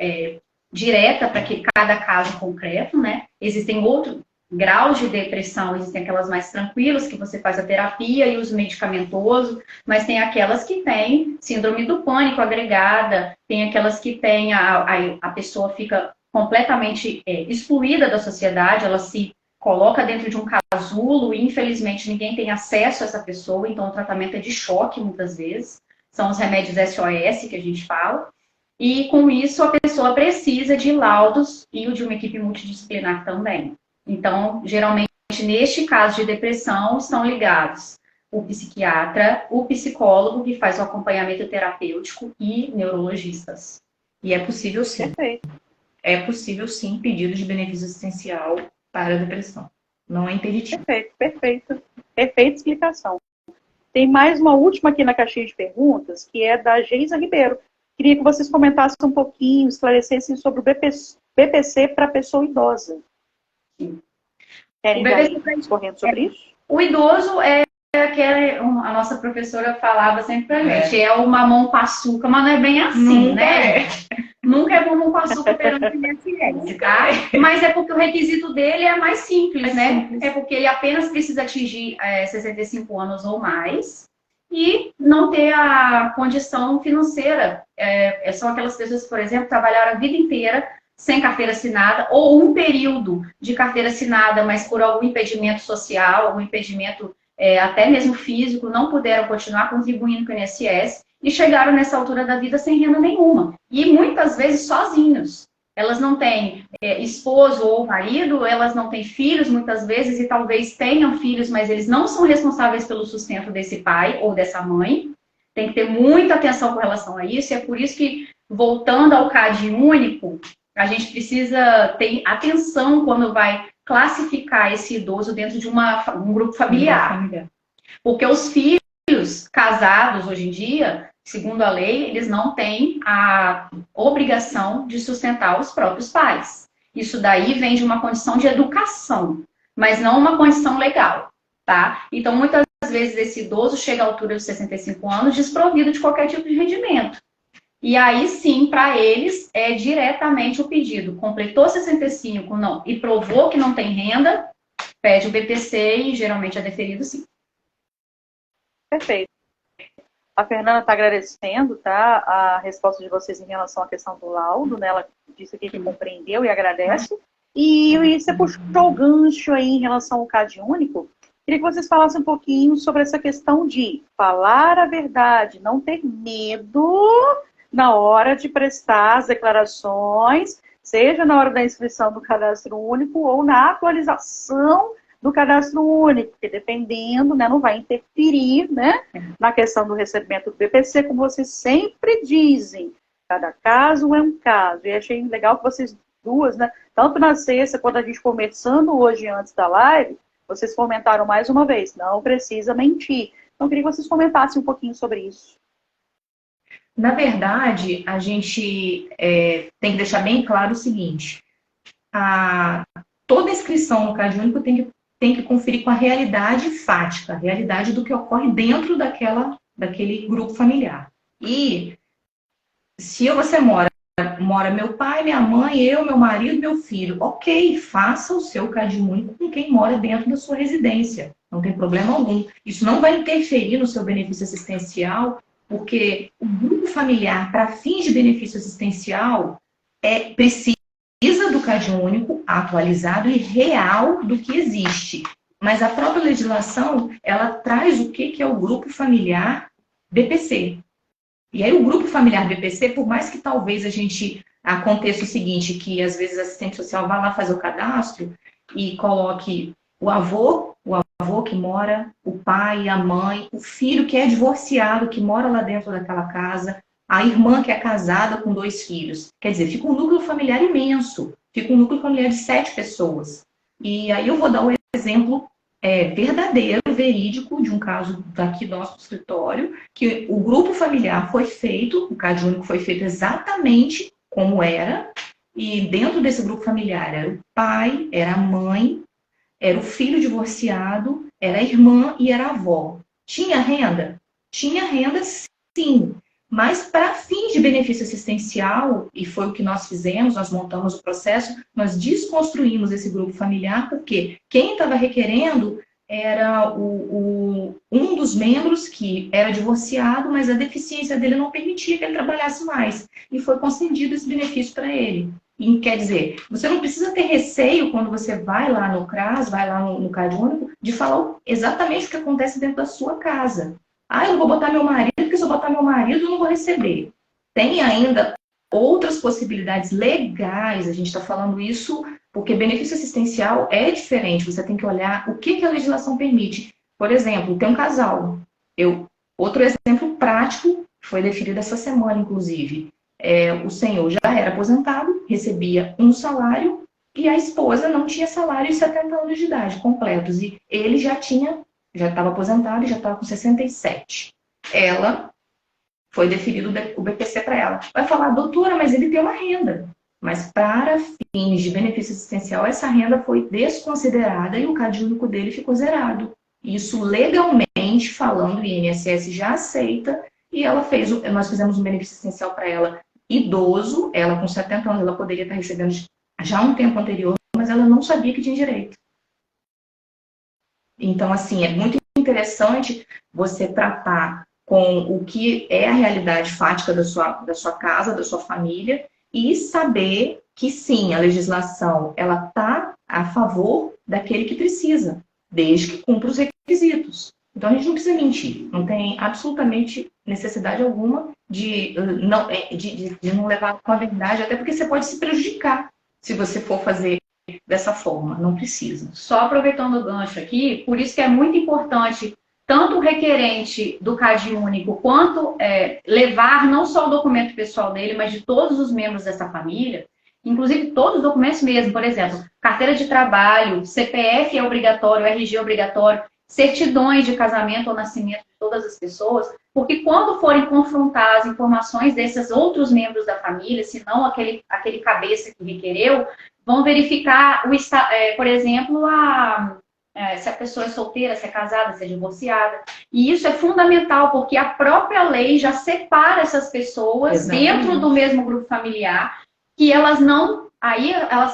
direta para cada caso concreto, né? Existem outros graus de depressão, existem aquelas mais tranquilas, que você faz a terapia e uso medicamentoso, mas tem aquelas que têm síndrome do pânico agregada, tem aquelas que têm a pessoa fica completamente excluída da sociedade, ela se coloca dentro de um casulo e, infelizmente, ninguém tem acesso a essa pessoa, então o tratamento é de choque, muitas vezes. São os remédios SOS que a gente fala. E, com isso, a pessoa precisa de laudos e o de uma equipe multidisciplinar também. Então, geralmente, neste caso de depressão, estão ligados o psiquiatra, o psicólogo, que faz o acompanhamento terapêutico, e neurologistas. E é possível, sim. Perfeito. É possível, sim, pedido de benefício assistencial para a depressão. Não é impeditivo. Perfeito. Perfeita explicação. Tem mais uma última aqui na caixinha de perguntas, que é da Geisa Ribeiro. Queria que vocês comentassem um pouquinho, esclarecessem sobre o BPC para pessoa idosa. Sim. Querem dar correndo sobre isso? O idoso é a nossa professora falava sempre pra gente, é o mamão com açúcar, mas não é bem assim, né? Nunca é mamão com açúcar perante o INSS, tá? Mas é porque o requisito dele é mais simples, né? É porque ele apenas precisa atingir 65 anos ou mais e não ter a condição financeira. São aquelas pessoas que, por exemplo, trabalharam a vida inteira sem carteira assinada, ou um período de carteira assinada, mas por algum impedimento social, algum impedimento até mesmo físico, não puderam continuar contribuindo com o INSS e chegaram nessa altura da vida sem renda nenhuma. E muitas vezes sozinhos. Elas não têm esposo ou marido, elas não têm filhos muitas vezes, e talvez tenham filhos, mas eles não são responsáveis pelo sustento desse pai ou dessa mãe. tem que ter muita atenção com relação a isso, e é por isso que, voltando ao CAD único, a gente precisa ter atenção quando vai classificar esse idoso dentro de um grupo familiar. Porque os filhos casados, hoje em dia, segundo a lei, eles não têm a obrigação de sustentar os próprios pais. Isso daí vem de uma condição de educação, mas não uma condição legal, tá? Então, muitas vezes, esse idoso chega à altura de 65 anos desprovido de qualquer tipo de rendimento. E aí, sim, para eles, é diretamente o pedido. Completou 65 não, e provou que não tem renda, pede o BPC e geralmente é deferido, sim. Perfeito. A Fernanda está agradecendo, tá, a resposta de vocês em relação à questão do laudo, né? Ela disse aqui que compreendeu e agradece. E você puxou o gancho aí em relação ao CAD único. Queria que vocês falassem um pouquinho sobre essa questão de falar a verdade, não ter medo na hora de prestar as declarações, seja na hora da inscrição do cadastro único ou na atualização do cadastro único, porque dependendo, né, não vai interferir, né, na questão do recebimento do BPC, como vocês sempre dizem. Cada caso é um caso. E achei legal que vocês duas, né, tanto na sexta quanto a gente conversando hoje antes da live, vocês comentaram mais uma vez, não precisa mentir. Então, eu queria que vocês comentassem um pouquinho sobre isso. Na verdade, a gente tem que deixar bem claro o seguinte. Toda inscrição no CAD único tem que conferir com a realidade fática, a realidade do que ocorre dentro daquele grupo familiar. E se você mora meu pai, minha mãe, eu, meu marido, meu filho, ok, faça o seu CAD único com quem mora dentro da sua residência. Não tem problema algum. Isso não vai interferir no seu benefício assistencial, porque o grupo familiar, para fins de benefício assistencial, precisa do CAD único atualizado e real do que existe. Mas a própria legislação, ela traz o que é o grupo familiar BPC. E aí o grupo familiar BPC, por mais que talvez aconteça o seguinte, que às vezes a assistente social vá lá fazer o cadastro e coloque o avô que mora, o pai, a mãe, o filho que é divorciado, que mora lá dentro daquela casa, a irmã que é casada com 2 filhos. Quer dizer, fica um núcleo familiar imenso, fica um núcleo familiar de 7 pessoas. E aí eu vou dar um exemplo verdadeiro, verídico, de um caso daqui do nosso escritório, que o grupo familiar foi feito, o CAD único foi feito exatamente como era, e dentro desse grupo familiar era o pai, era a mãe, era o filho divorciado, era a irmã e era a avó. Tinha renda? Tinha renda, sim. Mas para fins de benefício assistencial, e foi o que nós fizemos, nós montamos o processo, nós desconstruímos esse grupo familiar, porque quem estava requerendo era um dos membros que era divorciado, mas a deficiência dele não permitia que ele trabalhasse mais. E foi concedido esse benefício para ele. E quer dizer, você não precisa ter receio quando você vai lá no CRAS, vai lá no CAD único, de falar exatamente o que acontece dentro da sua casa. Ah, eu não vou botar meu marido, porque se eu botar meu marido, eu não vou receber. Tem ainda outras possibilidades legais, a gente está falando isso porque benefício assistencial é diferente, você tem que olhar o que a legislação permite. Por exemplo, tem um casal. Outro exemplo prático, foi definido essa semana, inclusive. O senhor já era aposentado, recebia um salário, e a esposa não tinha salário e 70 anos de idade completos. E ele já estava aposentado e já estava com 67. Ela foi definido o BPC para ela. Vai falar, doutora, mas ele tem uma renda. Mas para fins de benefício assistencial, essa renda foi desconsiderada e o CAD único dele ficou zerado. Isso legalmente falando, o INSS já aceita, e nós fizemos um benefício assistencial para ela idoso, ela com 70 anos, ela poderia estar recebendo já um tempo anterior, mas ela não sabia que tinha direito. Então, assim, é muito interessante você tratar com o que é a realidade fática da sua casa, da sua família, e saber que, sim, a legislação ela está a favor daquele que precisa, desde que cumpra os requisitos. Então, a gente não precisa mentir, não tem absolutamente necessidade alguma de não levar com a verdade, até porque você pode se prejudicar se você for fazer dessa forma, não precisa. Só aproveitando o gancho aqui, por isso que é muito importante tanto o requerente do CAD único, quanto levar não só o documento pessoal dele, mas de todos os membros dessa família, inclusive todos os documentos mesmo, por exemplo, carteira de trabalho, CPF é obrigatório, RG é obrigatório, certidões de casamento ou nascimento de todas as pessoas, porque quando forem confrontar as informações desses outros membros da família, se não aquele cabeça que requereu, vão verificar, por exemplo, se a pessoa é solteira, se é casada, se é divorciada. E isso é fundamental, porque a própria lei já separa essas pessoas dentro do mesmo grupo familiar, que elas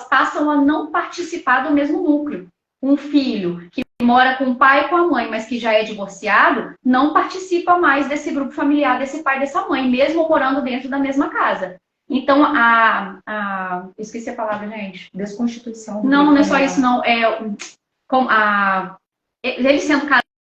passam a não participar do mesmo núcleo. Um filho que mora com o pai e com a mãe, mas que já é divorciado, não participa mais desse grupo familiar, desse pai e dessa mãe, mesmo morando dentro da mesma casa. Então, esqueci a palavra, gente. Desconstituição. Não é só isso, não. Ele sendo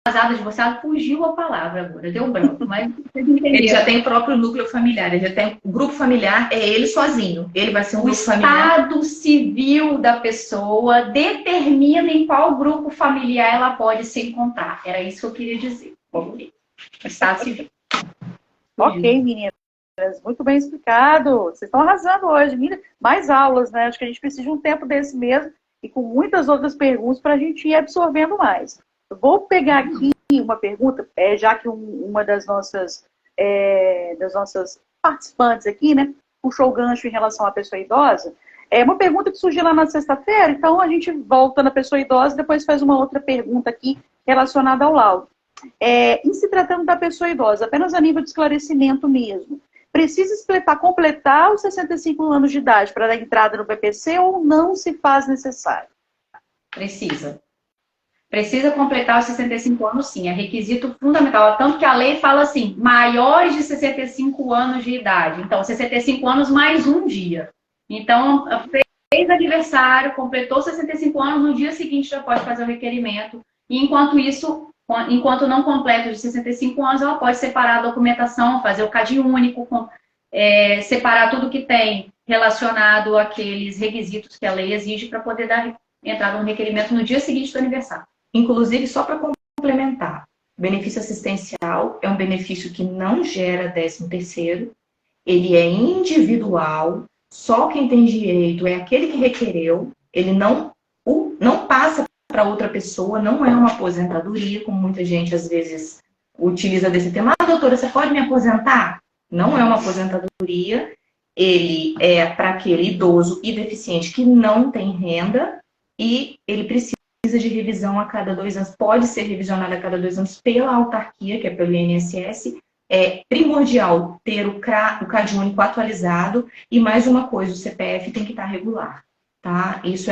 casado, divorciado, fugiu a palavra agora, deu branco, mas vocês entenderam. Ele já tem o próprio núcleo familiar, ele já tem o grupo familiar, é ele sozinho. Ele vai ser um grupo familiar. O estado civil da pessoa determina em qual grupo familiar ela pode se encontrar. Era isso que eu queria dizer. Estado civil. Ok, meninas. Muito bem explicado. Vocês estão arrasando hoje. Mais aulas, né? Acho que a gente precisa de um tempo desse mesmo e com muitas outras perguntas para a gente ir absorvendo mais. Eu vou pegar aqui uma pergunta, já que uma das nossas participantes aqui, né, puxou o gancho em relação à pessoa idosa. É uma pergunta que surgiu lá na sexta-feira, então a gente volta na pessoa idosa e depois faz uma outra pergunta aqui relacionada ao laudo. Em se tratando da pessoa idosa, apenas a nível de esclarecimento mesmo, precisa completar os 65 anos de idade para dar entrada no PPC ou não se faz necessário? Precisa completar os 65 anos, sim. É requisito fundamental. Tanto que a lei fala assim, maiores de 65 anos de idade. Então, 65 anos mais um dia. Então, fez aniversário, completou 65 anos, no dia seguinte já pode fazer o requerimento. E enquanto não completa os 65 anos, ela pode separar a documentação, fazer o CAD único, separar tudo que tem relacionado àqueles requisitos que a lei exige para poder dar entrada no requerimento no dia seguinte do aniversário. Inclusive, só para complementar, benefício assistencial é um benefício que não gera 13º, ele é individual, só quem tem direito é aquele que requereu, ele não passa para outra pessoa, não é uma aposentadoria, como muita gente às vezes utiliza desse tema. Doutora, você pode me aposentar? Não é uma aposentadoria, ele é para aquele idoso e deficiente que não tem renda e ele precisa de revisão a cada 2 anos, pode ser revisionado a cada 2 anos pela autarquia, que é pelo INSS. É primordial ter o CAD único atualizado e mais uma coisa, o CPF tem que estar regular, tá? Isso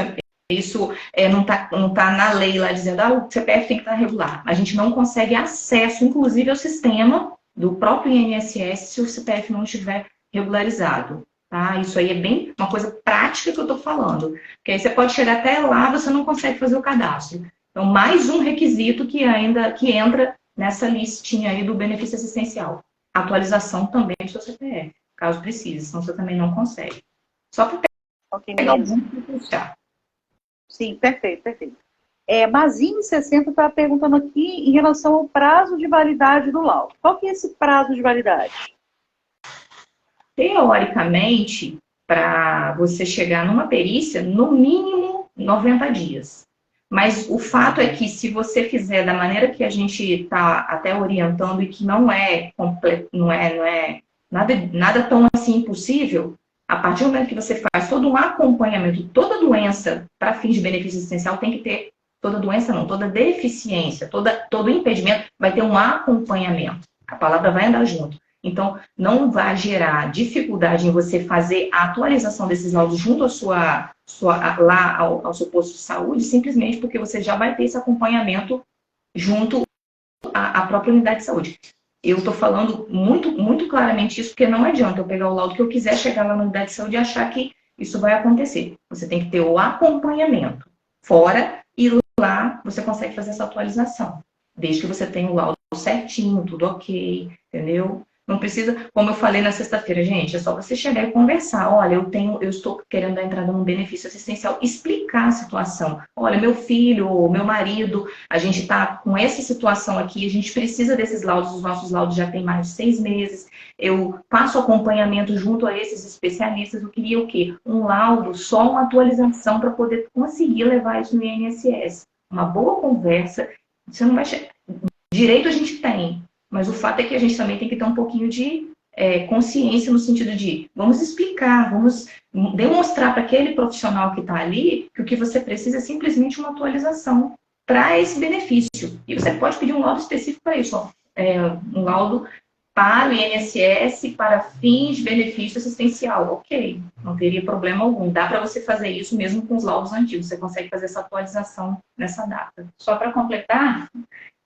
não tá na lei lá dizendo, o CPF tem que estar regular. A gente não consegue acesso, inclusive, ao sistema do próprio INSS se o CPF não estiver regularizado. Tá? Isso aí é bem uma coisa prática que eu estou falando. Porque aí você pode chegar até lá, você não consegue fazer o cadastro. Então, mais um requisito que entra nessa listinha aí do benefício assistencial. Atualização também do seu CPF, caso precise, senão você também não consegue. Só para pegar algum para puxar. Sim, perfeito. Mazinho 60 está perguntando aqui em relação ao prazo de validade do laudo. Qual que é esse prazo de validade? Teoricamente, para você chegar numa perícia, no mínimo 90 dias. Mas o fato é que se você fizer da maneira que a gente está até orientando e que não é nada tão assim impossível, a partir do momento que você faz todo um acompanhamento, toda doença para fins de benefício assistencial tem que ter, toda doença não, toda deficiência, todo impedimento vai ter um acompanhamento. A palavra vai andar junto. Então, não vai gerar dificuldade em você fazer a atualização desses laudos junto ao seu posto de saúde, simplesmente porque você já vai ter esse acompanhamento junto à própria unidade de saúde. Eu estou falando muito, muito claramente isso, porque não adianta eu pegar o laudo que eu quiser chegar lá na unidade de saúde e achar que isso vai acontecer. Você tem que ter o acompanhamento fora e lá você consegue fazer essa atualização. Desde que você tenha o laudo certinho, tudo ok, entendeu? Não precisa, como eu falei na sexta-feira, gente, é só você chegar e conversar. Olha, eu estou querendo dar entrada num benefício assistencial, explicar a situação. Olha, meu filho, meu marido, a gente está com essa situação aqui, a gente precisa desses laudos, os nossos laudos já têm mais de 6 meses. Eu passo acompanhamento junto a esses especialistas. Eu queria o quê? Um laudo, só uma atualização para poder conseguir levar isso no INSS. Uma boa conversa, você não vai chegar. Direito a gente tem, mas o fato é que a gente também tem que ter um pouquinho de consciência no sentido de vamos explicar, vamos demonstrar para aquele profissional que está ali que o que você precisa é simplesmente uma atualização para esse benefício. E você pode pedir um laudo específico para isso, ó. Um laudo para o INSS para fins de benefício assistencial. Ok, não teria problema algum. Dá para você fazer isso mesmo com os laudos antigos. Você consegue fazer essa atualização nessa data. Só para completar,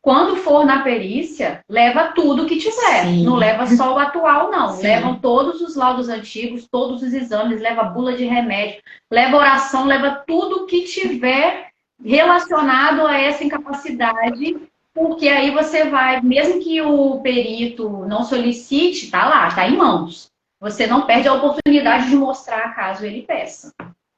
quando for na perícia, leva tudo que tiver. Sim. Não leva só o atual, não. Sim. Levam todos os laudos antigos, todos os exames, leva bula de remédio, leva oração, leva tudo que tiver relacionado a essa incapacidade, porque aí você vai, mesmo que o perito não solicite, tá lá, tá em mãos. Você não perde a oportunidade de mostrar caso ele peça.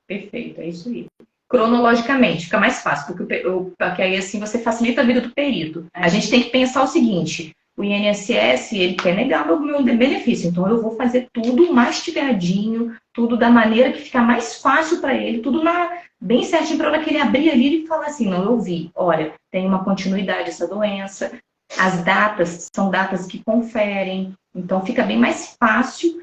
Perfeito, é isso aí. Cronologicamente, fica mais fácil, porque aí assim você facilita a vida do perito. A gente tem que pensar o seguinte, o INSS, ele quer negar o meu benefício, então eu vou fazer tudo mastigadinho, tudo da maneira que fica mais fácil para ele, tudo bem certinho para hora que ele abrir ali e falar assim, não, eu vi, olha, tem uma continuidade essa doença, as datas são datas que conferem, então fica bem mais fácil.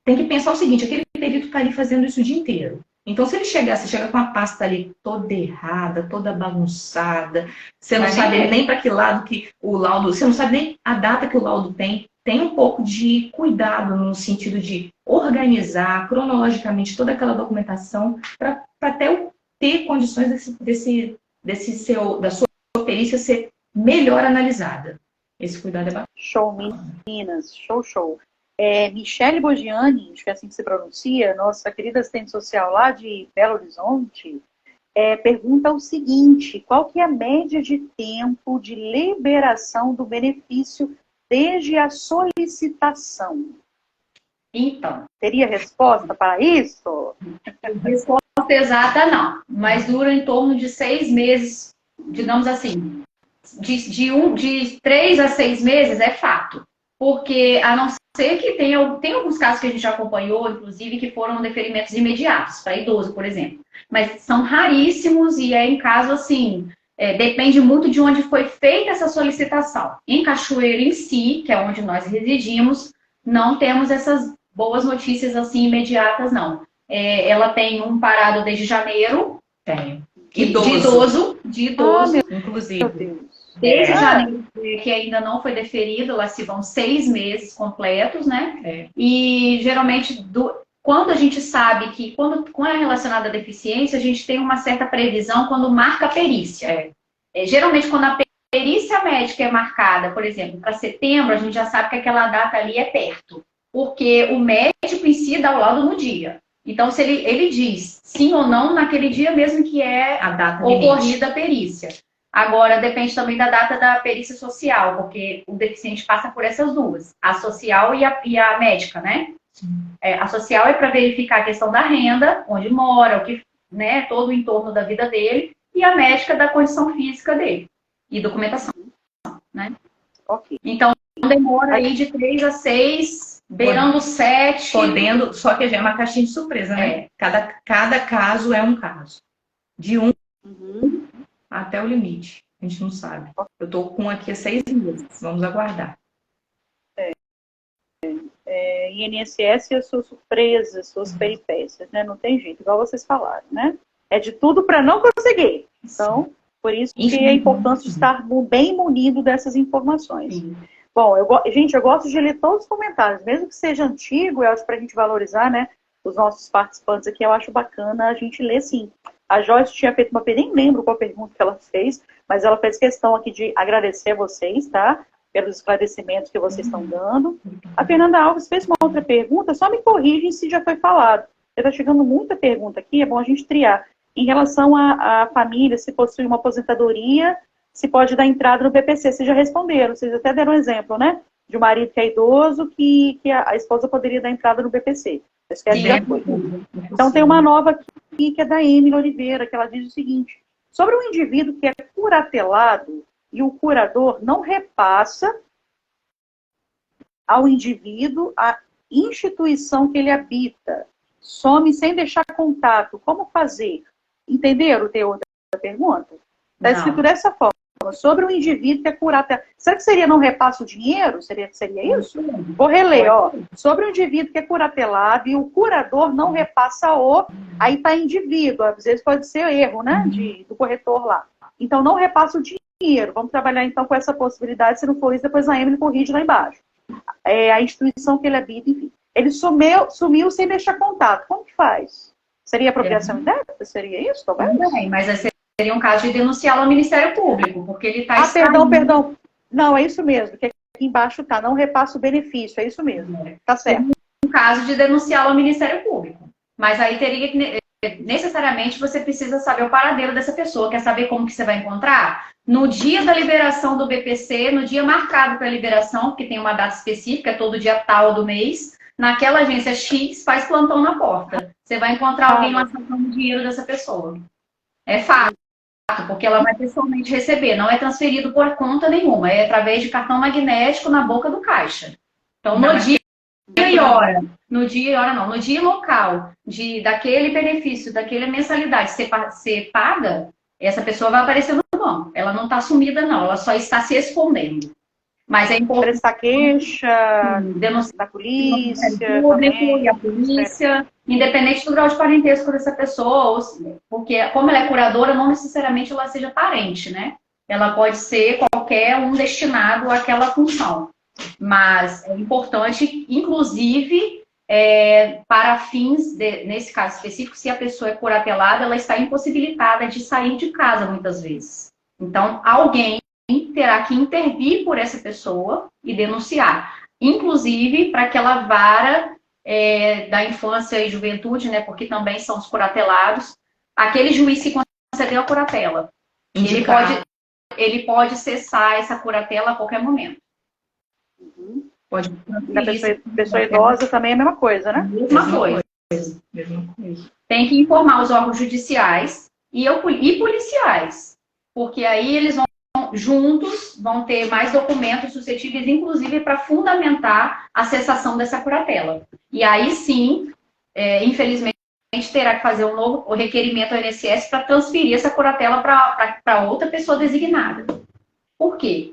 Tem que pensar o seguinte, aquele perito está ali fazendo isso o dia inteiro. Então, se ele chegar, você chega com a pasta ali toda errada, toda bagunçada, você não sabe nem para que lado que o laudo, você não sabe nem a data que o laudo tem um pouco de cuidado no sentido de organizar cronologicamente toda aquela documentação para até ter condições da sua perícia ser melhor analisada. Esse cuidado é bacana. Show, meninas. Show. Michele Bogiani, acho que é assim que se pronuncia, nossa querida assistente social lá de Belo Horizonte, pergunta o seguinte: qual que é a média de tempo de liberação do benefício desde a solicitação? Então, teria resposta para isso? Resposta exata não, mas dura em torno de 6 meses, digamos assim, de 3 a 6 meses é fato, porque a não ser que tem alguns casos que a gente já acompanhou, inclusive, que foram deferimentos imediatos, para idoso, por exemplo. Mas são raríssimos e é em caso assim, depende muito de onde foi feita essa solicitação. Em Cachoeira em si, que é onde nós residimos, não temos essas boas notícias assim imediatas, não. Ela tem um parado desde janeiro. Tenho. De idoso, inclusive. Desde janeiro, que ainda não foi deferido, lá se vão 6 meses completos, né? E geralmente, quando a gente sabe que quando é relacionado à deficiência, a gente tem uma certa previsão quando marca a perícia. Geralmente, quando a perícia médica é marcada, por exemplo, para setembro, a gente já sabe que aquela data ali é perto, porque o médico em si dá o laudo no dia. Então, se ele diz sim ou não naquele dia mesmo que é a data ocorrida a perícia. Agora, depende também da data da perícia social, porque o deficiente passa por essas duas, a social e a médica, né? A social é para verificar a questão da renda, onde mora, né, todo o entorno da vida dele, e a médica da condição física dele, e documentação, né? Ok. Então, demora aí de 3 a 6, beirando 7. Podendo, só que já é uma caixinha de surpresa, né? Cada caso é um caso. De até o limite. A gente não sabe. Eu tô com aqui há 6 meses. Vamos aguardar. INSS e as suas surpresas, suas peripécias, né? Não tem jeito, igual vocês falaram, né? É de tudo para não conseguir. Então, por isso que é importante estar bem munido dessas informações. Sim. Bom, gente, eu gosto de ler todos os comentários, mesmo que seja antigo, eu acho para a gente valorizar, né? Os nossos participantes aqui, eu acho bacana a gente ler, sim. A Joyce tinha feito uma pergunta, nem lembro qual pergunta que ela fez, mas ela fez questão aqui de agradecer a vocês, tá? Pelos esclarecimentos que vocês estão dando. A Fernanda Alves fez uma outra pergunta, só me corrigem se já foi falado. Está chegando muita pergunta aqui, é bom a gente triar. Em relação à família, se possui uma aposentadoria, se pode dar entrada no BPC. Vocês já responderam, vocês até deram um exemplo, né? de um marido que é idoso, que a esposa poderia dar entrada no BPC. Sim, então tem uma nova aqui, que é da Emily Oliveira, que ela diz o seguinte: sobre um indivíduo que é curatelado e o curador não repassa ao indivíduo a instituição que ele habita, some sem deixar contato, como fazer? Entenderam o teor da pergunta? Está escrito dessa forma. Sobre um indivíduo que é curatelado. Será que seria não repassa o dinheiro? Seria isso? Vou reler, ó. Sobre um indivíduo que é curatelado e o curador não repassa aí está indivíduo. Às vezes pode ser erro, né? Do corretor lá. Então, não repassa o dinheiro. Vamos trabalhar então com essa possibilidade. Se não for isso, depois a Emily corrige lá embaixo. A instituição que ele habita, enfim. Ele sumiu sem deixar contato. Como que faz? Seria apropriação indébita? Seria isso, talvez? Também, mas seria um caso de denunciá-lo ao Ministério Público, porque ele está... Perdão. Não, é isso mesmo, que aqui embaixo está, não repassa o benefício, é isso mesmo, tá certo. Um caso de denunciá-lo ao Ministério Público. Mas aí teria que, necessariamente, você precisa saber o paradeiro dessa pessoa. Quer saber como que você vai encontrar? No dia da liberação do BPC, no dia marcado para a liberação, porque tem uma data específica, é todo dia tal do mês, naquela agência X, faz plantão na porta. Você vai encontrar alguém lá sacando o dinheiro dessa pessoa. É fato, porque ela vai pessoalmente receber. Não é transferido por conta nenhuma. É através de cartão magnético na boca do caixa. Então, no dia e hora e local daquele benefício, daquela mensalidade ser paga, essa pessoa vai aparecer no banco. Ela não está sumida, não. Ela só está se escondendo. Mas é importante prestar queixa, denunciar da polícia, e a polícia, independente do grau de parentesco dessa pessoa, porque como ela é curadora, não necessariamente ela seja parente, né? Ela pode ser qualquer um destinado àquela função. Mas é importante, inclusive, para fins, nesse caso específico, se a pessoa é curatelada, ela está impossibilitada de sair de casa muitas vezes. Então, alguém terá que intervir por essa pessoa e denunciar. Inclusive, para aquela vara da infância e juventude, né, porque também são os curatelados, aquele juiz que concedeu a curatela, ele pode cessar essa curatela a qualquer momento. Pode. Da pessoa idosa também é a mesma coisa, né? Mesma coisa. Tem que informar os órgãos judiciais e policiais, porque aí eles juntos vão ter mais documentos suscetíveis, inclusive, para fundamentar a cessação dessa curatela. E aí sim, infelizmente, terá que fazer um novo requerimento ao INSS para transferir essa curatela para outra pessoa designada. Por quê?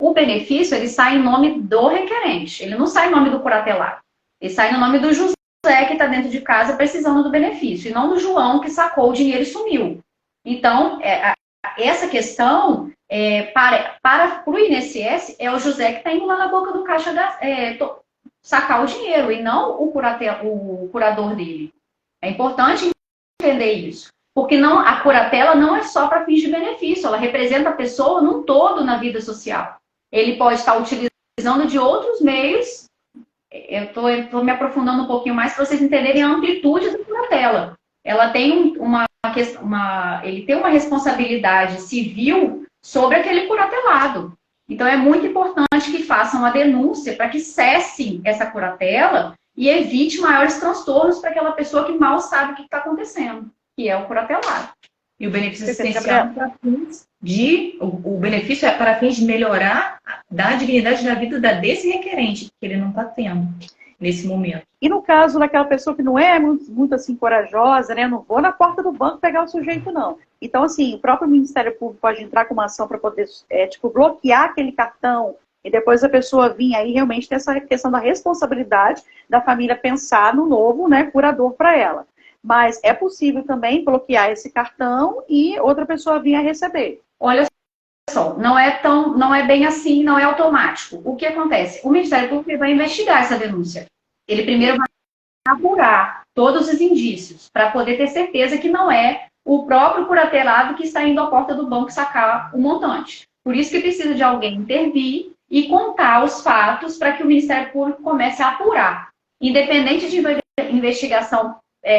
O benefício, ele sai em nome do requerente, ele não sai em nome do curatelado. Ele sai no nome do José, que está dentro de casa precisando do benefício, e não do João, que sacou o dinheiro e sumiu. Então, essa questão, para o INSS, é o José que está indo lá na boca do caixa sacar o dinheiro, e não o curador dele. É importante entender isso. Porque a curatela não é só para fins de benefício, ela representa a pessoa num todo na vida social. Ele pode estar utilizando de outros meios. Eu estou me aprofundando um pouquinho mais para vocês entenderem a amplitude da curatela. Ela tem ele tem uma responsabilidade civil sobre aquele curatelado. Então, é muito importante que façam a denúncia para que cessem essa curatela e evite maiores transtornos para aquela pessoa que mal sabe o que está acontecendo, que é o curatelado. E o benefício assistencial o benefício é para fins de melhorar a dignidade da vida desse requerente, que ele não está tendo nesse momento. E no caso daquela pessoa que não é muito assim corajosa, né? Não vou na porta do banco pegar o sujeito, não. Então, assim, o próprio Ministério Público pode entrar com uma ação para poder, bloquear aquele cartão e depois a pessoa vir aí realmente ter essa questão da responsabilidade da família pensar no novo, né, curador para ela. Mas é possível também bloquear esse cartão e outra pessoa vir a receber. Olha só, não é bem assim, não é automático. O que acontece? O Ministério Público vai investigar essa denúncia. Ele primeiro vai apurar todos os indícios para poder ter certeza que não é o próprio curatelado que está indo à porta do banco sacar o montante. Por isso que precisa de alguém intervir e contar os fatos para que o Ministério Público comece a apurar. Independente de investigação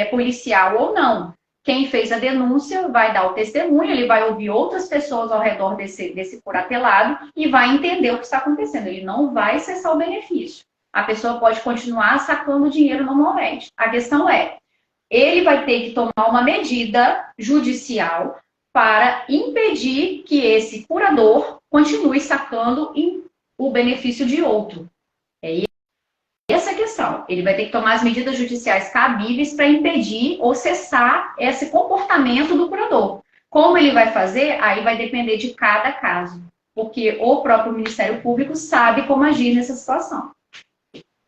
policial ou não. quem fez a denúncia vai dar o testemunho, ele vai ouvir outras pessoas ao redor desse curatelado e vai entender o que está acontecendo. Ele não vai cessar o benefício. A pessoa pode continuar sacando o dinheiro normalmente. A questão é, ele vai ter que tomar uma medida judicial para impedir que esse curador continue sacando o benefício de outro. É essa a questão. Ele vai ter que tomar as medidas judiciais cabíveis para impedir ou cessar esse comportamento do curador. Como ele vai fazer, aí vai depender de cada caso. Porque o próprio Ministério Público sabe como agir nessa situação.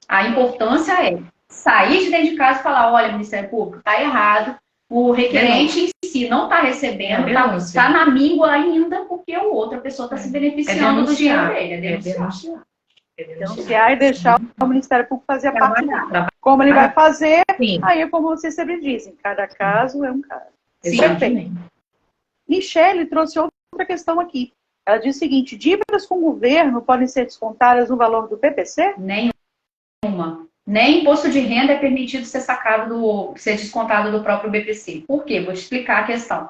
A importância é sair de dentro de casa e falar, olha, Ministério Público, está errado, o requerente em si não está recebendo, está na míngua ainda, porque a outra pessoa está se beneficiando do dinheiro dele. Denunciar e deixar o Ministério Público fazer a parte dele. Como ele vai fazer, aí é como vocês sempre dizem, cada caso é um caso. Sim. Michele trouxe outra questão aqui. Ela diz o seguinte, dívidas com o governo podem ser descontadas no valor do PPC? Nenhuma. Nem imposto de renda é permitido ser ser descontado do próprio BPC. Por quê? Vou te explicar a questão.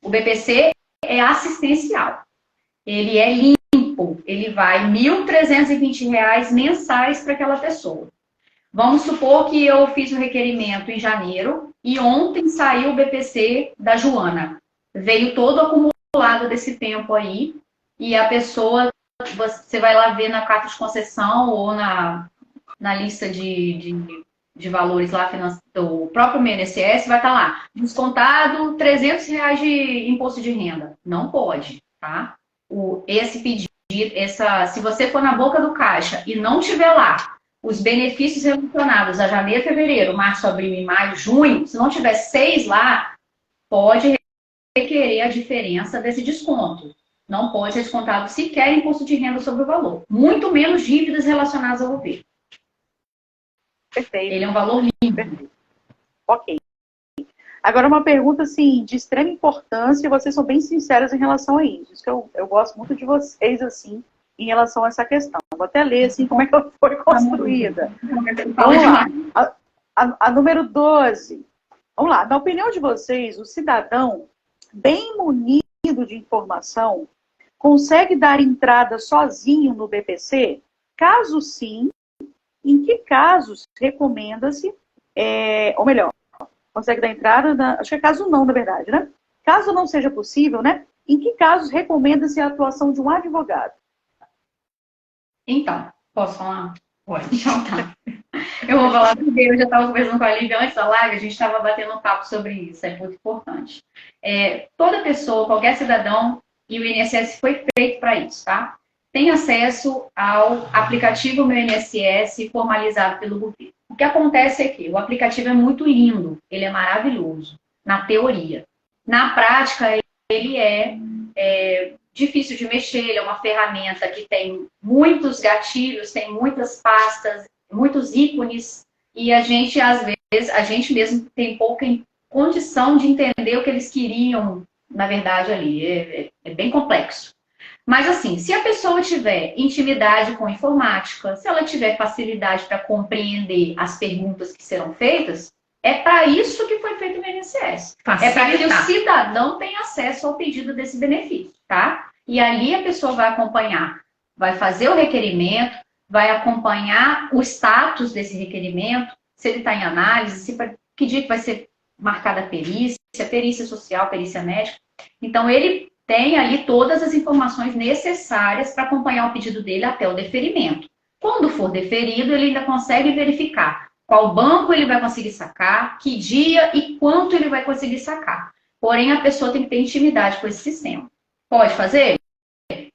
O BPC é assistencial. Ele é limpo. Ele vai R$ 1.320 mensais para aquela pessoa. Vamos supor que eu fiz o requerimento em janeiro e ontem saiu o BPC da Joana. Veio todo acumulado desse tempo aí e a pessoa, você vai lá ver na carta de concessão ou na lista de valores lá do próprio INSS, vai estar lá, descontado R$ 300 de imposto de renda. Não pode, tá? Esse pedido, se você for na boca do caixa e não tiver lá os benefícios relacionados a janeiro, fevereiro, março, abril e maio, junho, se não tiver 6 lá, pode requerer a diferença desse desconto. Não pode ser descontado sequer imposto de renda sobre o valor. Muito menos dívidas relacionadas ao governo. Perfeito. Ele é um valor limpo. Perfeito. Ok. Agora uma pergunta assim, de extrema importância, e vocês são bem sinceros em relação a isso. Isso que eu gosto muito de vocês, assim, em relação a essa questão. Vou até ler, assim, como é que ela foi construída. Vamos lá. A número 12. Vamos lá. Na opinião de vocês, o cidadão, bem munido de informação, consegue dar entrada sozinho no BPC? Caso sim, em que casos recomenda-se, ou melhor, consegue dar entrada, acho que é caso não, na verdade, né? Caso não seja possível, né? Em que casos recomenda-se a atuação de um advogado? Então, posso falar? Pode. Então tá. Eu vou falar porque eu já estava conversando com a Lívia antes da live, a gente estava batendo um papo sobre isso, é muito importante. Toda pessoa, qualquer cidadão, e o INSS foi feito para isso, tá? Tem acesso ao aplicativo Meu INSS formalizado pelo governo. O que acontece é que o aplicativo é muito lindo, ele é maravilhoso, na teoria. Na prática, ele é difícil de mexer, ele é uma ferramenta que tem muitos gatilhos, tem muitas pastas, muitos ícones, e a gente, às vezes, a gente mesmo tem pouca condição de entender o que eles queriam, na verdade, ali. É bem complexo. Mas assim, se a pessoa tiver intimidade com informática, se ela tiver facilidade para compreender as perguntas que serão feitas, é para isso que foi feito o INSS. É para que o cidadão tenha acesso ao pedido desse benefício, tá? E ali a pessoa vai acompanhar, vai fazer o requerimento, vai acompanhar o status desse requerimento, se ele está em análise, se que dia que vai ser marcada a perícia social, perícia médica. Então, ele tem ali todas as informações necessárias para acompanhar o pedido dele até o deferimento. Quando for deferido, ele ainda consegue verificar qual banco ele vai conseguir sacar, que dia e quanto ele vai conseguir sacar. Porém, a pessoa tem que ter intimidade com esse sistema. Pode fazer?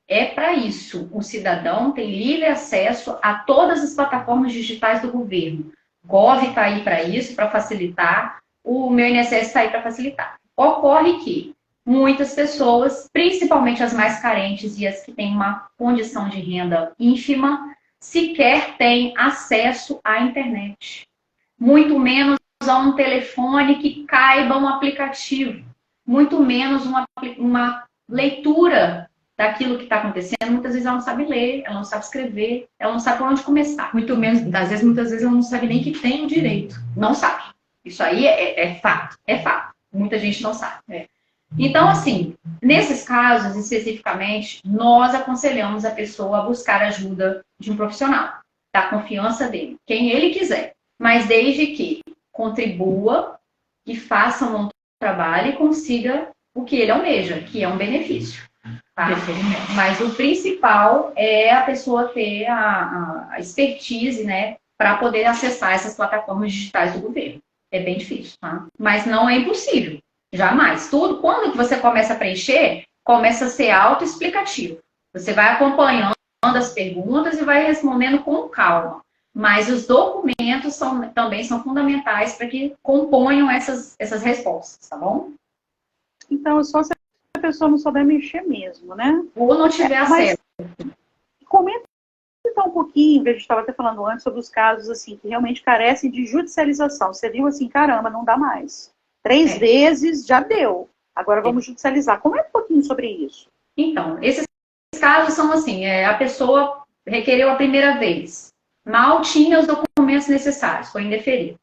É para isso. O cidadão tem livre acesso a todas as plataformas digitais do governo. Gov está aí para isso, para facilitar. O Meu INSS está aí para facilitar. Ocorre que muitas pessoas, principalmente as mais carentes e as que têm uma condição de renda ínfima, sequer têm acesso à internet. Muito menos a um telefone que caiba um aplicativo. Muito menos uma leitura daquilo que está acontecendo. Muitas vezes ela não sabe ler, ela não sabe escrever, ela não sabe por onde começar. Muito menos, muitas vezes ela não sabe nem que tem o direito. Não sabe. Isso aí é fato, é fato. Muita gente não sabe. Então, assim, nesses casos, especificamente, nós aconselhamos a pessoa a buscar ajuda de um profissional, da confiança dele, quem ele quiser, mas desde que contribua e faça um bom trabalho e consiga o que ele almeja, que é um benefício. Tá? Mas o principal é a pessoa ter a expertise, né, para poder acessar essas plataformas digitais do governo. É bem difícil, tá? Mas não é impossível. Jamais. Tudo, quando você começa a preencher, começa a ser autoexplicativo. Você vai acompanhando as perguntas e vai respondendo com calma. Mas os documentos também são fundamentais para que componham essas respostas, tá bom? Então, só se a pessoa não souber mexer mesmo, né? Ou não tiver acesso. Comenta então um pouquinho, que a gente estava até falando antes, sobre os casos assim, que realmente carecem de judicialização. Você viu assim, caramba, não dá mais. 3 vezes já deu. Agora vamos judicializar. Comenta um pouquinho sobre isso. Então, esses casos são assim, a pessoa requereu a primeira vez, mal tinha os documentos necessários, foi indeferido.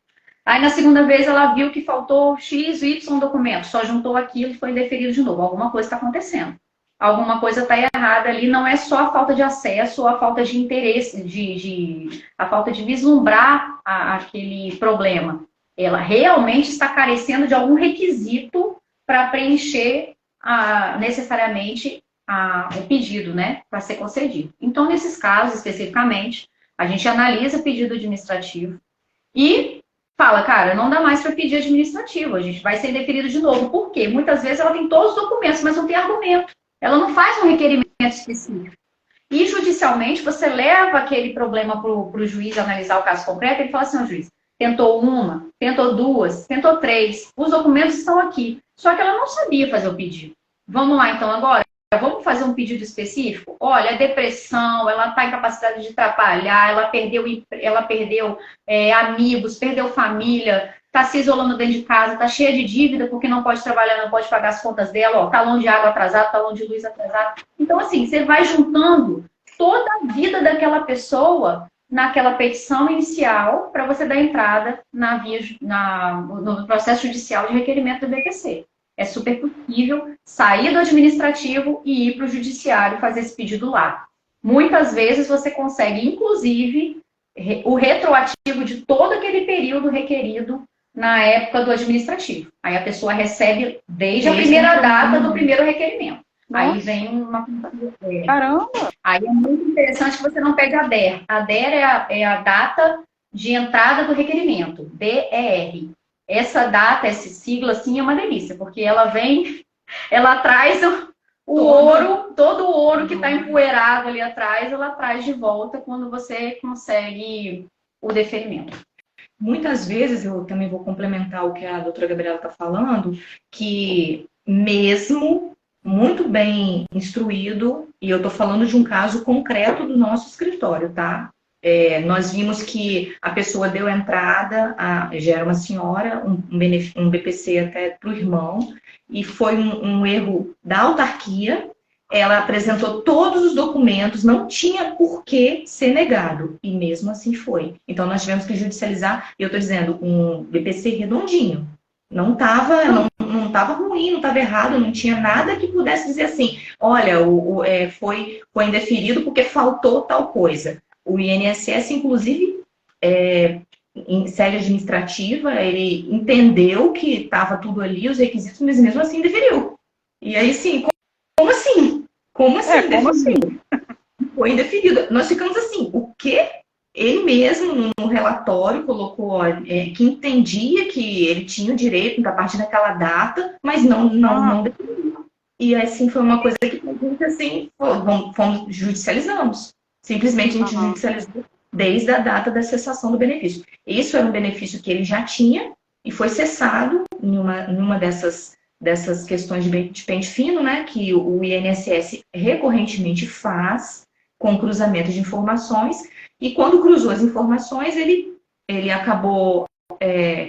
Aí na segunda vez ela viu que faltou X, Y documentos, só juntou aquilo e foi indeferido de novo. Alguma coisa está acontecendo. Alguma coisa está errada ali, não é só a falta de acesso ou a falta de interesse, a falta de vislumbrar aquele problema. Ela realmente está carecendo de algum requisito para preencher necessariamente o pedido, né, para ser concedido. Então, nesses casos, especificamente, a gente analisa o pedido administrativo e fala, cara, não dá mais para pedir administrativo, a gente vai ser indeferido de novo. Por quê? Muitas vezes ela tem todos os documentos, mas não tem argumento. Ela não faz um requerimento específico. E, judicialmente, você leva aquele problema para o juiz analisar o caso concreto e ele fala assim, ó, juiz, tentou uma, tentou 2, tentou 3, os documentos estão aqui. Só que ela não sabia fazer o pedido. Vamos lá, então, agora? Vamos fazer um pedido específico? Olha, é depressão, ela está em capacidade de trabalhar, ela perdeu amigos, perdeu família, está se isolando dentro de casa, está cheia de dívida porque não pode trabalhar, não pode pagar as contas dela, talão de água atrasado, talão de luz atrasado. Então, assim, você vai juntando toda a vida daquela pessoa naquela petição inicial para você dar entrada no processo judicial de requerimento do BPC. É super possível sair do administrativo e ir para o judiciário fazer esse pedido lá. Muitas vezes você consegue, inclusive, o retroativo de todo aquele período requerido na época do administrativo. Aí a pessoa recebe desde a primeira data do primeiro requerimento. Nossa. Aí vem uma... Caramba! Aí é muito interessante que você não pegue a DER. A DER é a data de entrada do requerimento, DER. Essa data, essa sigla, assim, é uma delícia, porque ela traz o ouro, todo o ouro que está empoeirado ali atrás, ela traz de volta quando você consegue o deferimento. Muitas vezes, eu também vou complementar o que a doutora Gabriela está falando, que mesmo muito bem instruído, e eu estou falando de um caso concreto do nosso escritório, tá? Nós vimos que a pessoa deu entrada, já era uma senhora, um BPC até para o irmão, e foi um erro da autarquia. Ela apresentou todos os documentos, não tinha por que ser negado, e mesmo assim foi. Então, nós tivemos que judicializar, e eu estou dizendo, um BPC redondinho. Não estava ruim, não estava errado, não tinha nada que pudesse dizer assim, olha, foi indeferido porque faltou tal coisa. O INSS, inclusive, em sede administrativa, ele entendeu que estava tudo ali, os requisitos, mas mesmo assim indeferiu. E aí, sim, como assim? Como assim? Como assim? Foi indeferido. Nós ficamos assim, o quê? Ele mesmo, no relatório, colocou que entendia que ele tinha o direito a partir daquela data, mas não definiu. E assim, foi uma coisa que a gente, assim, fomos judicializamos. Simplesmente a gente judicializou desde a data da cessação do benefício. Isso era um benefício que ele já tinha e foi cessado em uma dessas questões de pente fino, né, que o INSS recorrentemente faz com cruzamento de informações. E quando cruzou as informações, ele acabou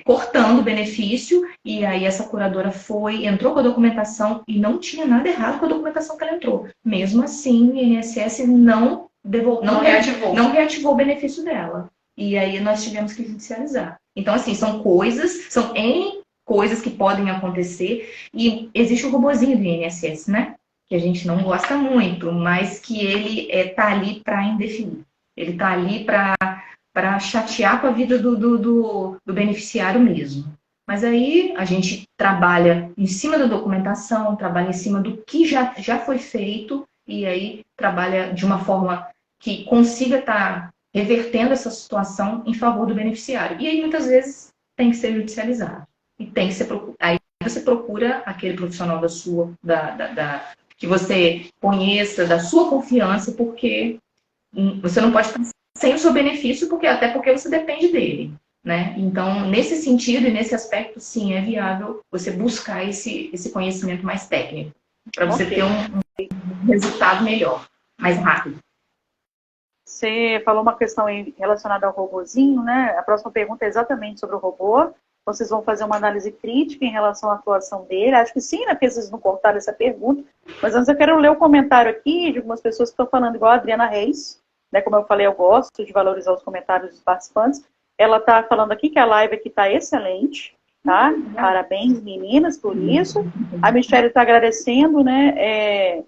cortando o benefício, e aí essa curadora entrou com a documentação e não tinha nada errado com a documentação que ela entrou. Mesmo assim, o INSS não reativou o benefício dela. E aí nós tivemos que judicializar. Então, assim, são N coisas que podem acontecer. E existe o robozinho do INSS, né? Que a gente não gosta muito, mas que ele tá ali para indefinir. Ele está ali para chatear com a vida do beneficiário mesmo. Mas aí a gente trabalha em cima da documentação, trabalha em cima do que já foi feito, e aí trabalha de uma forma que consiga estar revertendo essa situação em favor do beneficiário. E aí muitas vezes tem que ser judicializado. E tem que ser aí você procura aquele profissional que você conheça, da sua confiança, porque você não pode estar sem o seu benefício, até porque você depende dele, né? Então, nesse sentido e nesse aspecto, sim, é viável você buscar esse conhecimento mais técnico, para você ter um resultado melhor, mais rápido. Você falou uma questão relacionada ao robozinho, né? A próxima pergunta é exatamente sobre o robô. Vocês vão fazer uma análise crítica em relação à atuação dele. Acho que sim, né? Porque vocês não cortaram essa pergunta. Mas antes eu quero ler o comentário aqui de algumas pessoas que estão falando, igual a Adriana Reis. Né? Como eu falei, eu gosto de valorizar os comentários dos participantes. Ela está falando aqui que a live aqui está excelente. Tá? Parabéns, meninas, por isso. A Michelle está agradecendo, né?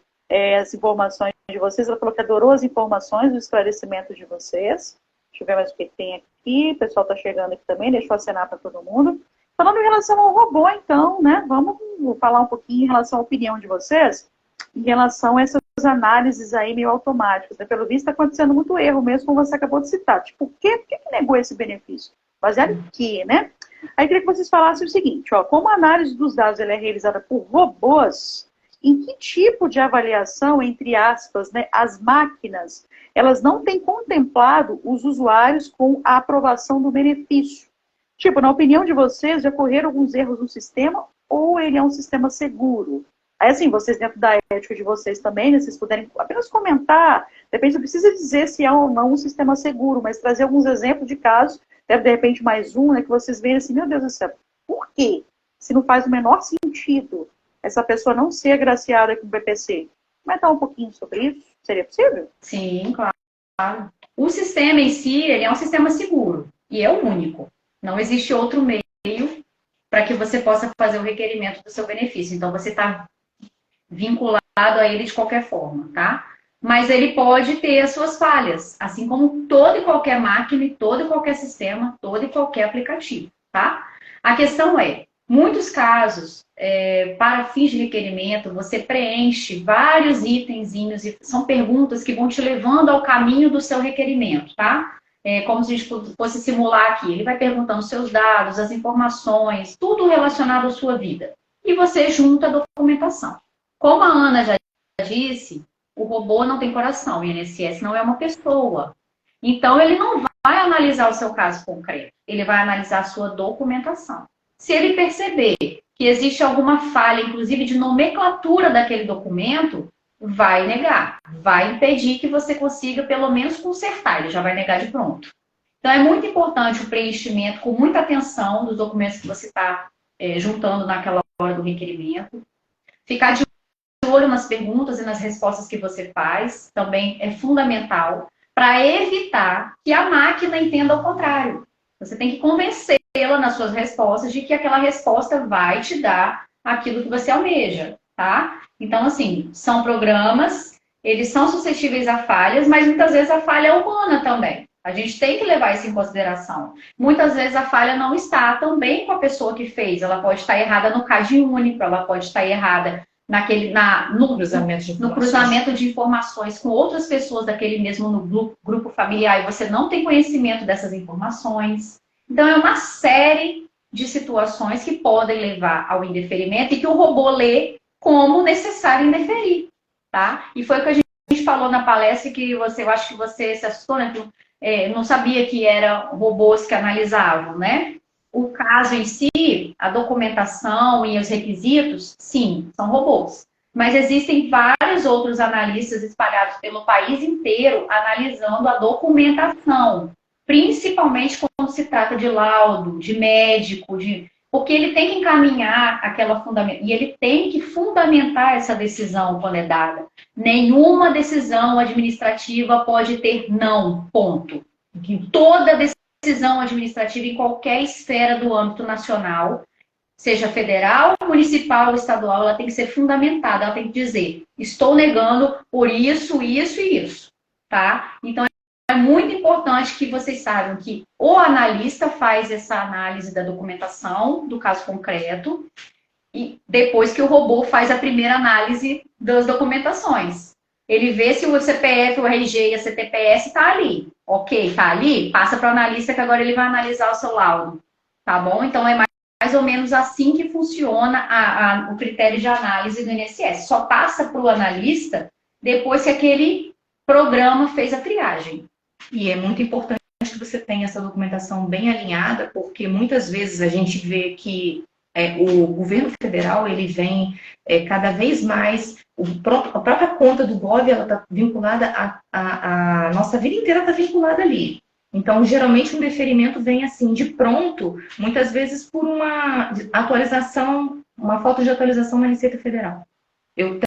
As informações de vocês. Ela falou que adorou as informações, os esclarecimentos de vocês. Deixa eu ver mais o que tem aqui. O pessoal está chegando aqui também. Deixa eu acenar para todo mundo. Falando em relação ao robô, então, né? Vamos falar um pouquinho em relação à opinião de vocês, em relação a essas análises aí meio automáticas. Né? Pelo visto, está acontecendo muito erro mesmo, como você acabou de citar. Tipo, por que negou esse benefício? Baseado em quê, né? Aí eu queria que vocês falassem o seguinte, ó, como a análise dos dados ela é realizada por robôs, em que tipo de avaliação, entre aspas, né, as máquinas, elas não têm contemplado os usuários com a aprovação do benefício? Tipo, na opinião de vocês, já ocorreram alguns erros no sistema ou ele é um sistema seguro? Aí, assim, vocês dentro da ética de vocês também, né, vocês puderem apenas comentar, de repente não precisa dizer se é ou não um sistema seguro, mas trazer alguns exemplos de casos, de repente mais um, né, que vocês veem assim, meu Deus do céu, por quê? Se não faz o menor sentido essa pessoa não ser agraciada com o BPC. Comentar um pouquinho sobre isso? Seria possível? Sim, claro. O sistema em si, ele é um sistema seguro e é o único. Não existe outro meio para que você possa fazer o requerimento do seu benefício. Então, você está vinculado a ele de qualquer forma, tá? Mas ele pode ter as suas falhas, assim como toda e qualquer máquina, todo e qualquer sistema, todo e qualquer aplicativo, tá? A questão é, muitos casos, para fins de requerimento, você preenche vários itenzinhos e são perguntas que vão te levando ao caminho do seu requerimento, tá? Como se a gente fosse simular aqui. Ele vai perguntando os seus dados, as informações, tudo relacionado à sua vida. E você junta a documentação. Como a Ana já disse, o robô não tem coração, o INSS não é uma pessoa. Então, ele não vai analisar o seu caso concreto, ele vai analisar a sua documentação. Se ele perceber que existe alguma falha, inclusive de nomenclatura daquele documento, vai negar, vai impedir que você consiga pelo menos consertar, ele já vai negar de pronto. Então, é muito importante o preenchimento com muita atenção dos documentos que você está juntando naquela hora do requerimento. Ficar de olho nas perguntas e nas respostas que você faz também é fundamental para evitar que a máquina entenda o contrário. Você tem que convencê-la nas suas respostas de que aquela resposta vai te dar aquilo que você almeja, tá? Então, assim, são programas, eles são suscetíveis a falhas, mas muitas vezes a falha é humana também. A gente tem que levar isso em consideração. Muitas vezes a falha não está também com a pessoa que fez. Ela pode estar errada no CAD único, ela pode estar errada no cruzamento de informações com outras pessoas daquele mesmo grupo familiar e você não tem conhecimento dessas informações. Então, é uma série de situações que podem levar ao indeferimento e que o robô lê como necessário indeferir, tá? E foi o que a gente falou na palestra que eu acho que você se assustou, né? Não sabia que eram robôs que analisavam, né? O caso em si, a documentação e os requisitos, sim, são robôs. Mas existem vários outros analistas espalhados pelo país inteiro analisando a documentação, principalmente quando se trata de laudo, de médico, porque ele tem que encaminhar aquela fundamentação, e ele tem que fundamentar essa decisão quando é dada. Nenhuma decisão administrativa pode ter não, ponto. Toda decisão administrativa em qualquer esfera do âmbito nacional seja federal, municipal ou estadual, ela tem que ser fundamentada, ela tem que dizer, estou negando por isso, isso e isso, tá? Então, é muito importante que vocês saibam que o analista faz essa análise da documentação do caso concreto e depois que o robô faz a primeira análise das documentações. Ele vê se o CPF, o RG e a CTPS está ali. Ok, está ali? Passa para o analista que agora ele vai analisar o seu laudo. Tá bom? Então, é mais ou menos assim que funciona o critério de análise do INSS. Só passa para o analista depois que aquele programa fez a triagem. E é muito importante que você tenha essa documentação bem alinhada, porque muitas vezes a gente vê que o governo federal, ele vem cada vez mais, a própria conta do Gov, ela está vinculada, a nossa vida inteira está vinculada ali. Então, geralmente, um deferimento vem assim, de pronto, muitas vezes por uma atualização, uma falta de atualização na Receita Federal. Eu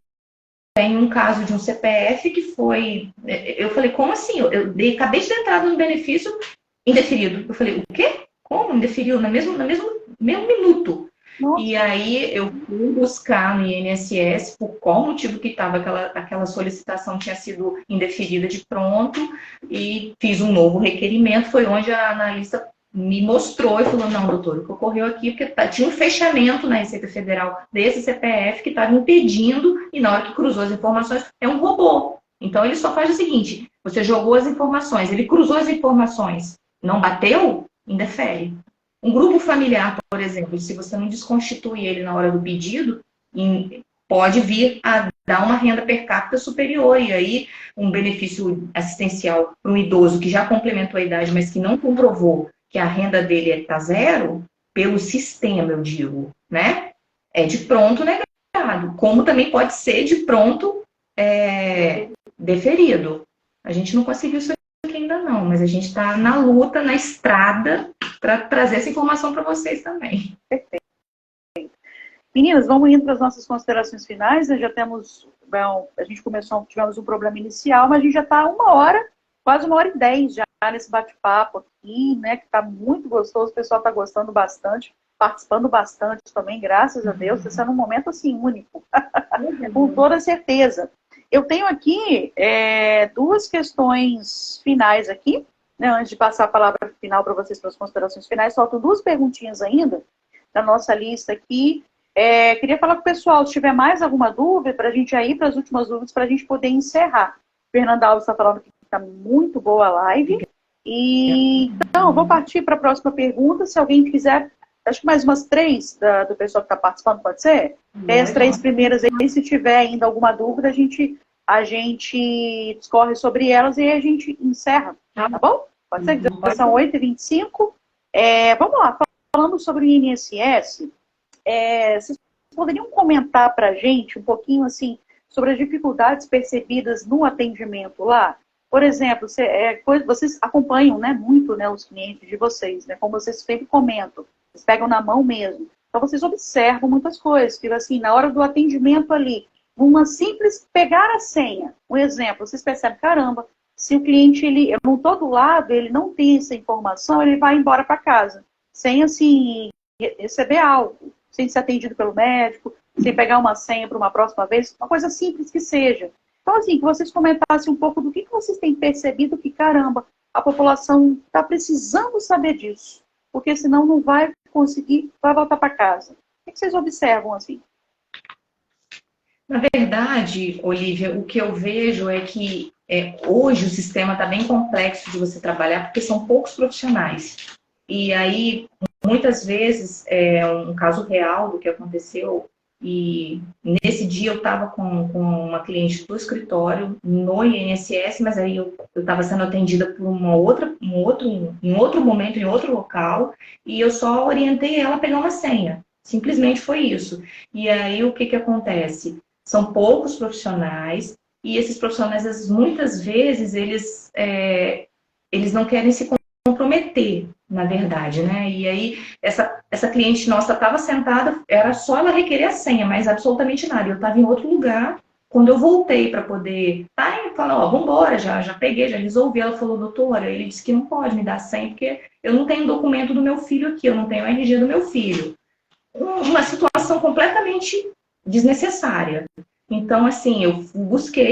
tenho um caso de um CPF que foi... Eu falei, como assim? Acabei de ter entrado no benefício indeferido. Eu falei, o quê? Como indeferido? No mesmo minuto. Nossa. E aí eu fui buscar no INSS por qual motivo que estava aquela solicitação tinha sido indeferida de pronto e fiz um novo requerimento. Foi onde a analista me mostrou e falou, não, doutor, o que ocorreu aqui, porque tinha um fechamento na Receita Federal desse CPF que estava impedindo, e na hora que cruzou as informações, é um robô. Então, ele só faz o seguinte, você jogou as informações, ele cruzou as informações, não bateu, indefere. Um grupo familiar, por exemplo, se você não desconstitui ele na hora do pedido, pode vir a dar uma renda per capita superior, e aí um benefício assistencial para um idoso que já complementou a idade, mas que não comprovou que a renda dele está zero, pelo sistema, eu digo, né? É de pronto negado. Como também pode ser de pronto deferido. A gente não conseguiu isso aqui ainda não, mas a gente está na luta, na estrada, para trazer essa informação para vocês também. Perfeito. Meninas, vamos indo para as nossas considerações finais. Nós já temos, bom, a gente tivemos um problema inicial, mas a gente já está quase 1h10 já nesse bate-papo aqui, né, que está muito gostoso, o pessoal está gostando bastante, participando bastante também, graças a Deus, está sendo um momento, assim, único, com toda certeza. Eu tenho aqui 2 questões finais aqui, né, antes de passar a palavra final para vocês, para as considerações finais, faltam 2 perguntinhas ainda da nossa lista aqui. Queria falar com o pessoal, se tiver mais alguma dúvida, para a gente ir para as últimas dúvidas, para a gente poder encerrar. Fernanda Alves está falando que está muito boa a live. Então, eu vou partir para a próxima pergunta. Se alguém quiser, acho que mais umas 3 do pessoal que está participando, pode ser? As 3 primeiras aí, se tiver ainda alguma dúvida, a gente discorre sobre elas e a gente encerra. Tá bom? Pode ser? Já são 8h25. Vamos lá, falando sobre o INSS, vocês poderiam comentar para a gente um pouquinho assim sobre as dificuldades percebidas no atendimento lá? Por exemplo, vocês acompanham, né, muito, né, os clientes de vocês, né, como vocês sempre comentam, vocês pegam na mão mesmo. Então, vocês observam muitas coisas, que assim, na hora do atendimento ali, uma simples pegar a senha, um exemplo, vocês percebem, caramba, se o cliente, eu não estou do lado, ele não tem essa informação, ele vai embora para casa, sem, assim, receber algo, sem ser atendido pelo médico, sem pegar uma senha para uma próxima vez, uma coisa simples que seja. Então, assim, que vocês comentassem um pouco do que vocês têm percebido que, caramba, a população está precisando saber disso, porque senão não vai conseguir, vai voltar para casa. O que vocês observam, assim? Na verdade, Olivia, o que eu vejo é que hoje o sistema está bem complexo de você trabalhar, porque são poucos profissionais. E aí, muitas vezes, um caso real do que aconteceu, e nesse dia eu estava com uma cliente do escritório no INSS, mas aí eu estava sendo atendida por em outro momento, em outro local, e eu só orientei ela a pegar uma senha. Simplesmente foi isso. E aí o que acontece? São poucos profissionais, e esses profissionais, muitas vezes, eles não querem se comprometer, na verdade, né? E aí, essa cliente nossa estava sentada, era só ela requerer a senha, mas absolutamente nada. Eu estava em outro lugar, quando eu voltei para poder... Falou, vamos embora, já peguei, já resolvi. Ela falou, doutora, ele disse que não pode me dar senha, porque eu não tenho documento do meu filho aqui, eu não tenho RG do meu filho. uma situação completamente desnecessária. Então, assim, eu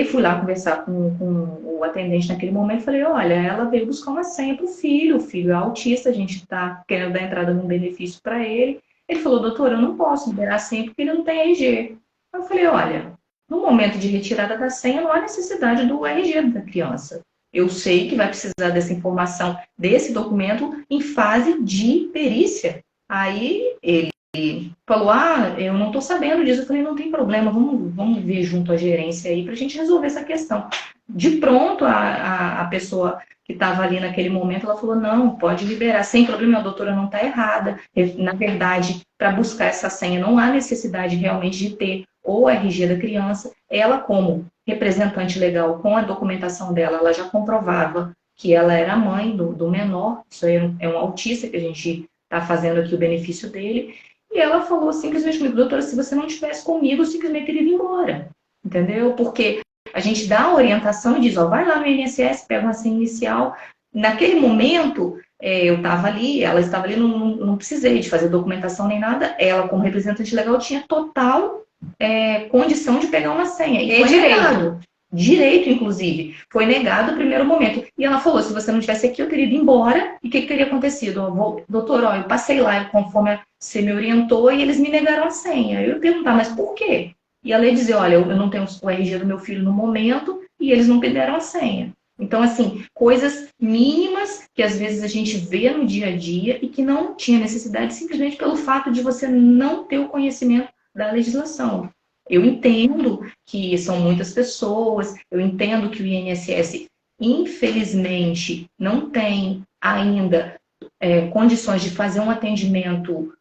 fui lá conversar com o atendente naquele momento, falei, olha, ela veio buscar uma senha para o filho é autista, a gente está querendo dar entrada num benefício para ele. Ele falou, doutor, eu não posso liberar a senha porque ele não tem RG. Eu falei, olha, no momento de retirada da senha, não há necessidade do RG da criança. Eu sei que vai precisar dessa informação, desse documento, em fase de perícia. Aí ele falou, eu não estou sabendo disso. Eu falei, não tem problema, vamos ver junto à gerência aí para a gente resolver essa questão. De pronto, a pessoa que estava ali naquele momento, ela falou, não, pode liberar, sem problema, a doutora não está errada. Na verdade, para buscar essa senha, não há necessidade realmente de ter o RG da criança. Ela, como representante legal, com a documentação dela, ela já comprovava que ela era a mãe do menor, isso aí é um autista que a gente está fazendo aqui o benefício dele. E ela falou simplesmente comigo, doutora, se você não estivesse comigo, eu simplesmente teria ido embora. Entendeu? Porque a gente dá a orientação e diz, vai lá no INSS, pega uma senha inicial. Naquele momento, eu estava ali, ela estava ali, não precisei de fazer documentação nem nada. Ela, como representante legal, tinha total condição de pegar uma senha. E foi negado. Direito, inclusive. Foi negado no primeiro momento. E ela falou, se você não estivesse aqui, eu teria ido embora. E o que teria acontecido? Doutor, eu passei lá conforme você me orientou e eles me negaram a senha. Eu ia perguntar, mas por quê? E ela ia dizer, olha, eu não tenho o RG do meu filho no momento e eles não me deram a senha. Então, assim, coisas mínimas que às vezes a gente vê no dia a dia e que não tinha necessidade simplesmente pelo fato de você não ter o conhecimento da legislação. Eu entendo que são muitas pessoas, eu entendo que o INSS, infelizmente, não tem ainda condições de fazer um atendimento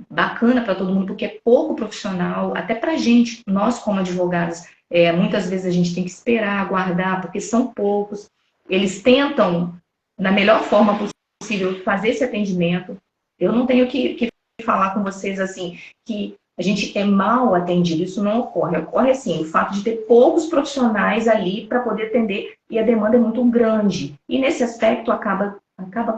bacana para todo mundo, porque é pouco profissional, até para a gente, nós como advogados, muitas vezes a gente tem que esperar, aguardar, porque são poucos. Eles tentam, da melhor forma possível, fazer esse atendimento. Eu não tenho que falar com vocês assim, que a gente é mal atendido, isso não ocorre. Ocorre, assim, o fato de ter poucos profissionais ali para poder atender e a demanda é muito grande. E nesse aspecto acaba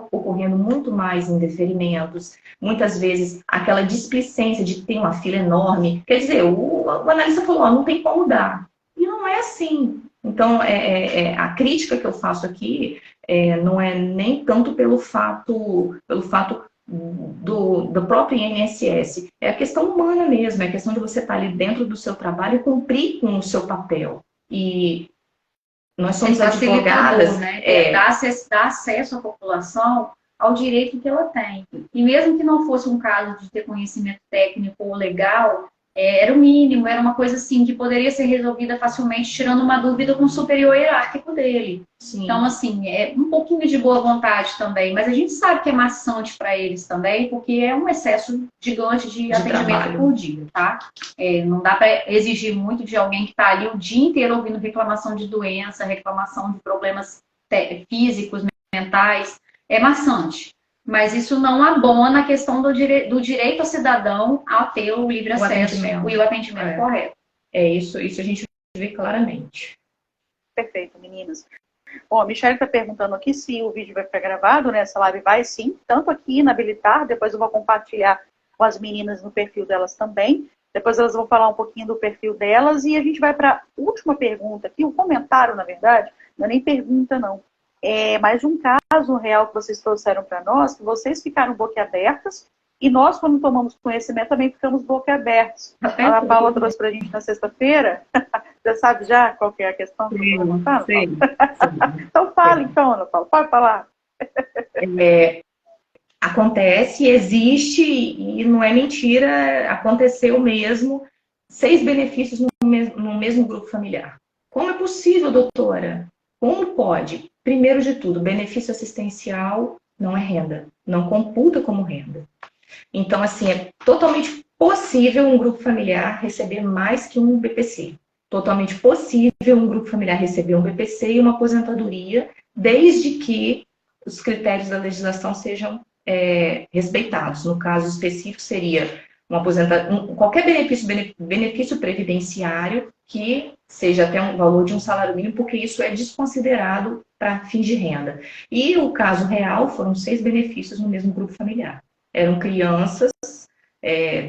ocorrendo muito mais indeferimentos, muitas vezes aquela displicência de ter uma fila enorme. Quer dizer, o analista falou, não tem como dar. E não é assim. Então, a crítica que eu faço aqui não é nem tanto pelo fato do próprio INSS. É a questão humana mesmo, é a questão de você estar ali dentro do seu trabalho e cumprir com o seu papel. E nós somos advogadas, né? Dar acesso à população ao direito que ela tem. E mesmo que não fosse um caso de ter conhecimento técnico ou legal, era o mínimo, era uma coisa assim que poderia ser resolvida facilmente, tirando uma dúvida com o superior hierárquico dele. Sim. Então, assim, é um pouquinho de boa vontade também, mas a gente sabe que é maçante para eles também, porque é um excesso gigante de atendimento trabalho por dia, tá? Não dá para exigir muito de alguém que está ali o dia inteiro ouvindo reclamação de doença, reclamação de problemas físicos, mentais. É maçante. Mas isso não abona a questão do direito ao cidadão a ter o livre acesso e o atendimento correto. Isso a gente vê claramente. Perfeito, meninas. Bom, a Michelle está perguntando aqui se o vídeo vai ficar gravado, né? Essa live vai sim, tanto aqui na Habilitar, depois eu vou compartilhar com as meninas no perfil delas também. Depois elas vão falar um pouquinho do perfil delas e a gente vai para a última pergunta aqui, um comentário, na verdade, não é nem pergunta, não. Mais um caso real que vocês trouxeram para nós, que vocês ficaram boquiabertas e nós, quando tomamos conhecimento, também ficamos boquiabertos. A Paula trouxe para a gente na sexta-feira. Você sabe já qual que é a questão? Sim. Então fala, então, Ana Paula. Pode falar. Acontece, existe e não é mentira, aconteceu mesmo. 6 benefícios no mesmo grupo familiar. Como é possível, doutora? Como pode? Primeiro de tudo, benefício assistencial não é renda, não computa como renda. Então, assim, é totalmente possível um grupo familiar receber mais que um BPC. Totalmente possível um grupo familiar receber um BPC e uma aposentadoria, desde que os critérios da legislação sejam respeitados. No caso específico, seria qualquer benefício previdenciário que seja até um valor de um salário mínimo, porque isso é desconsiderado para fins de renda. E o caso real foram 6 benefícios no mesmo grupo familiar. Eram crianças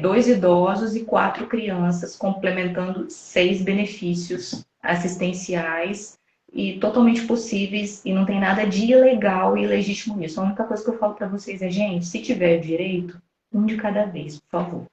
2 idosos e 4 crianças, complementando 6 benefícios assistenciais e totalmente possíveis, e não tem nada de ilegal e ilegítimo nisso. A única coisa que eu falo para vocês é, gente, se tiver direito, um de cada vez, por favor.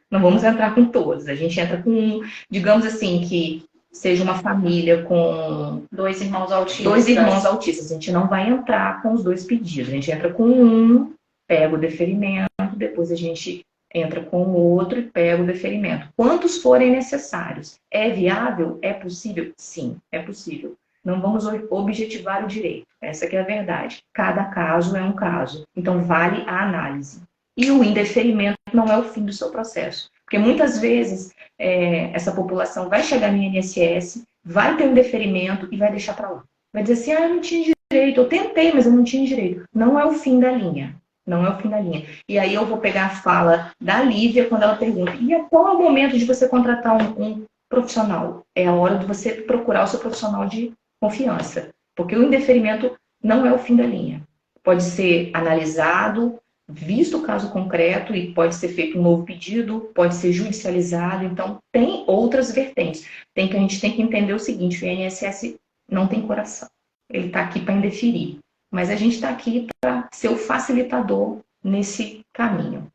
Não vamos entrar com todos. A gente entra com, digamos assim, que seja uma família com 2 irmãos autistas. 2 irmãos autistas. A gente não vai entrar com os 2 pedidos. A gente entra com um, pega o deferimento, depois a gente entra com o outro e pega o deferimento. Quantos forem necessários. É viável? É possível? Sim, é possível. Não vamos objetivar o direito. Essa que é a verdade. Cada caso é um caso. Então, vale a análise. E o indeferimento não é o fim do seu processo. Porque muitas vezes essa população vai chegar no INSS, vai ter um deferimento e vai deixar para lá. Vai dizer assim, eu não tinha direito, eu tentei, mas eu não tinha direito. Não é o fim da linha. Não é o fim da linha. E aí eu vou pegar a fala da Lívia quando ela pergunta, qual é o momento de você contratar um profissional? É a hora de você procurar o seu profissional de confiança. Porque o indeferimento não é o fim da linha. Pode ser analisado, visto o caso concreto e pode ser feito um novo pedido, pode ser judicializado. Então, tem outras vertentes. A gente tem que entender o seguinte, o INSS não tem coração. Ele está aqui para indeferir. Mas a gente está aqui para ser o facilitador nesse caminho.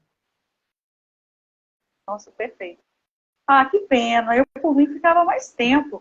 Nossa, perfeito. Ah, que pena. Eu, por mim, ficava mais tempo.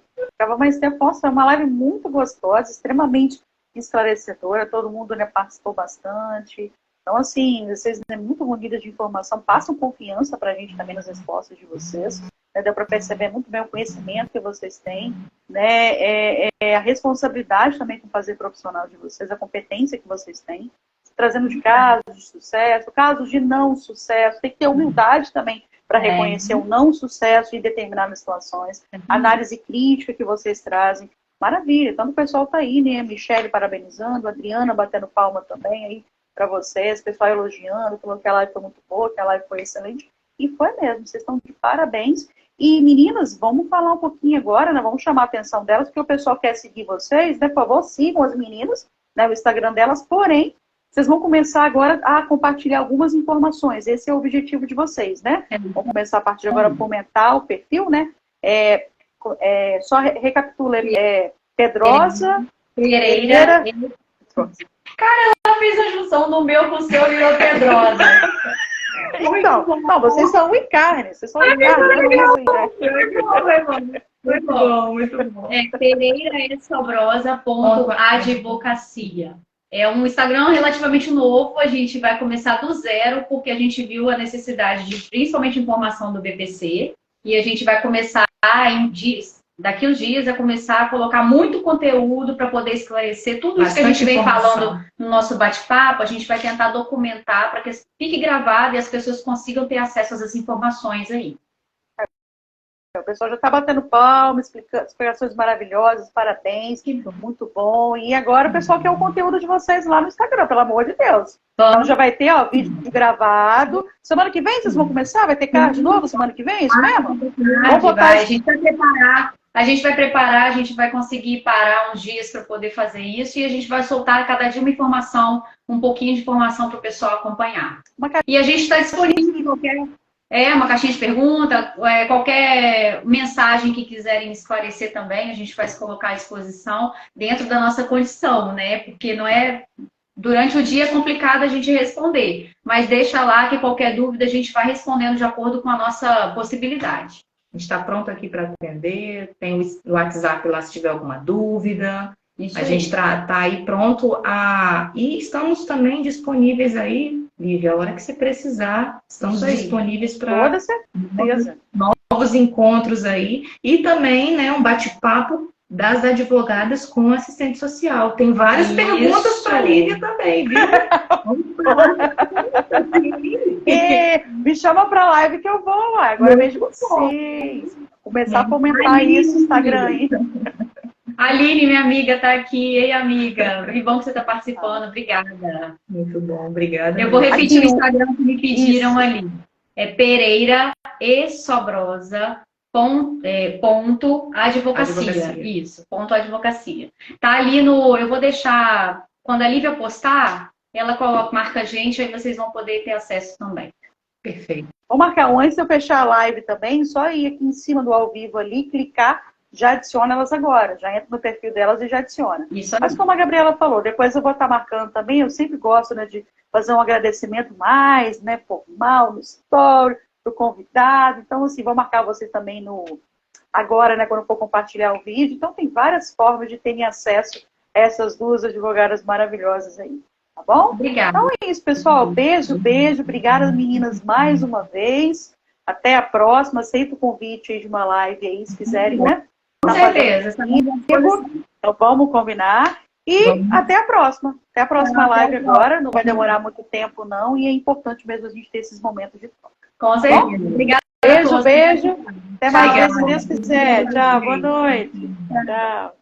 Nossa, é uma live muito gostosa, extremamente esclarecedora. Todo mundo, né, participou bastante. Então, assim, vocês, né, muito munidas de informação, passam confiança para a gente também nas respostas de vocês. Né? Deu para perceber muito bem o conhecimento que vocês têm, né? A responsabilidade também com fazer profissional de vocês, a competência que vocês têm, trazendo de casos de sucesso, casos de não sucesso. Tem que ter humildade também para reconhecer o não sucesso em determinadas situações. Análise crítica que vocês trazem. Maravilha. Então, o pessoal está aí, né? Michele parabenizando, Adriana batendo palma também aí para vocês, o pessoal elogiando, falando que a live foi muito boa, que a live foi excelente. E foi mesmo, vocês estão de parabéns. E meninas, vamos falar um pouquinho agora, né? Vamos chamar a atenção delas, porque o pessoal quer seguir vocês, né? Por favor, sigam as meninas, né? O Instagram delas, porém, vocês vão começar agora a compartilhar algumas informações. Esse é o objetivo de vocês, né? Vamos começar a partir de agora a fomentar o perfil, né? Só recapitula, Pedrosa, Pereira. Eu fiz a junção do meu com o seu e o Pedrosa. Então, não, vocês são um encarne. Vocês são um encarne. Muito bom, muito bom. Pereira Sobrosa.advocacia. É um Instagram relativamente novo, a gente vai começar do zero, porque a gente viu a necessidade de, principalmente, informação do BPC, e a gente vai começar daqui uns dias a começar a colocar muito conteúdo para poder esclarecer tudo isso que a gente vem falando no nosso bate-papo. A gente vai tentar documentar para que fique gravado e as pessoas consigam ter acesso a essas informações aí. O pessoal já está batendo palma, explicações maravilhosas, parabéns, muito bom. E agora o pessoal quer o conteúdo de vocês lá no Instagram, pelo amor de Deus. Então já vai ter vídeo gravado. Semana que vem vocês vão começar? Vai ter card novo semana que vem? Isso mesmo? Vamos botar a gente vai preparar. A gente vai conseguir parar uns dias para poder fazer isso e a gente vai soltar cada dia uma informação, um pouquinho de informação para o pessoal acompanhar. E a gente está disponível em qualquer... uma caixinha de pergunta, qualquer mensagem que quiserem esclarecer também, a gente vai se colocar à disposição dentro da nossa condição, né? Porque não é... Durante o dia é complicado a gente responder, mas deixa lá que qualquer dúvida a gente vai respondendo de acordo com a nossa possibilidade. A gente está pronto aqui para atender, tem o WhatsApp lá se tiver alguma dúvida. A gente está aí pronto e estamos também disponíveis aí, Lívia, a hora que você precisar, estamos disponíveis para novos encontros aí. E também, né, um bate-papo das advogadas com assistente social. Tem várias perguntas para a Lívia também, viu? Me chama para a live que eu vou lá. Agora vejo vocês. Começar a fomentar isso no Instagram aí. Aline, minha amiga, tá aqui. Ei, amiga. Que bom que você está participando. Obrigada. Muito bom, obrigada. Eu vou repetir o Instagram que me pediram ali. É Pereira e Sobrosa. Ponto advocacia. Isso, ponto advocacia. Tá ali eu vou deixar, quando a Lívia postar, ela marca a gente, aí vocês vão poder ter acesso também. Perfeito. Vamos marcar um antes de eu fechar a live também, só ir aqui em cima do ao vivo ali, clicar, já adiciona elas agora. Já entra no perfil delas e já adiciona. Isso aí. Mas como a Gabriela falou, depois eu vou estar marcando também, eu sempre gosto, né, de fazer um agradecimento mais, né, formal, no story, do convidado. Então, assim, vou marcar você também no agora, né, quando for compartilhar o vídeo. Então, tem várias formas de terem acesso a essas duas advogadas maravilhosas aí. Tá bom? Obrigada. Então é isso, pessoal. Beijo, beijo. Obrigada, meninas, mais uma vez. Até a próxima. Aceito o convite aí de uma live aí, se quiserem, né? Com certeza. Então vamos combinar. E até a próxima. Até a próxima live agora. Não vai demorar muito tempo, não. E é importante mesmo a gente ter esses momentos de troca. Com certeza. Obrigada. Beijo, beijo. Até mais vezes, se Deus quiser. Tchau, boa noite. Tchau.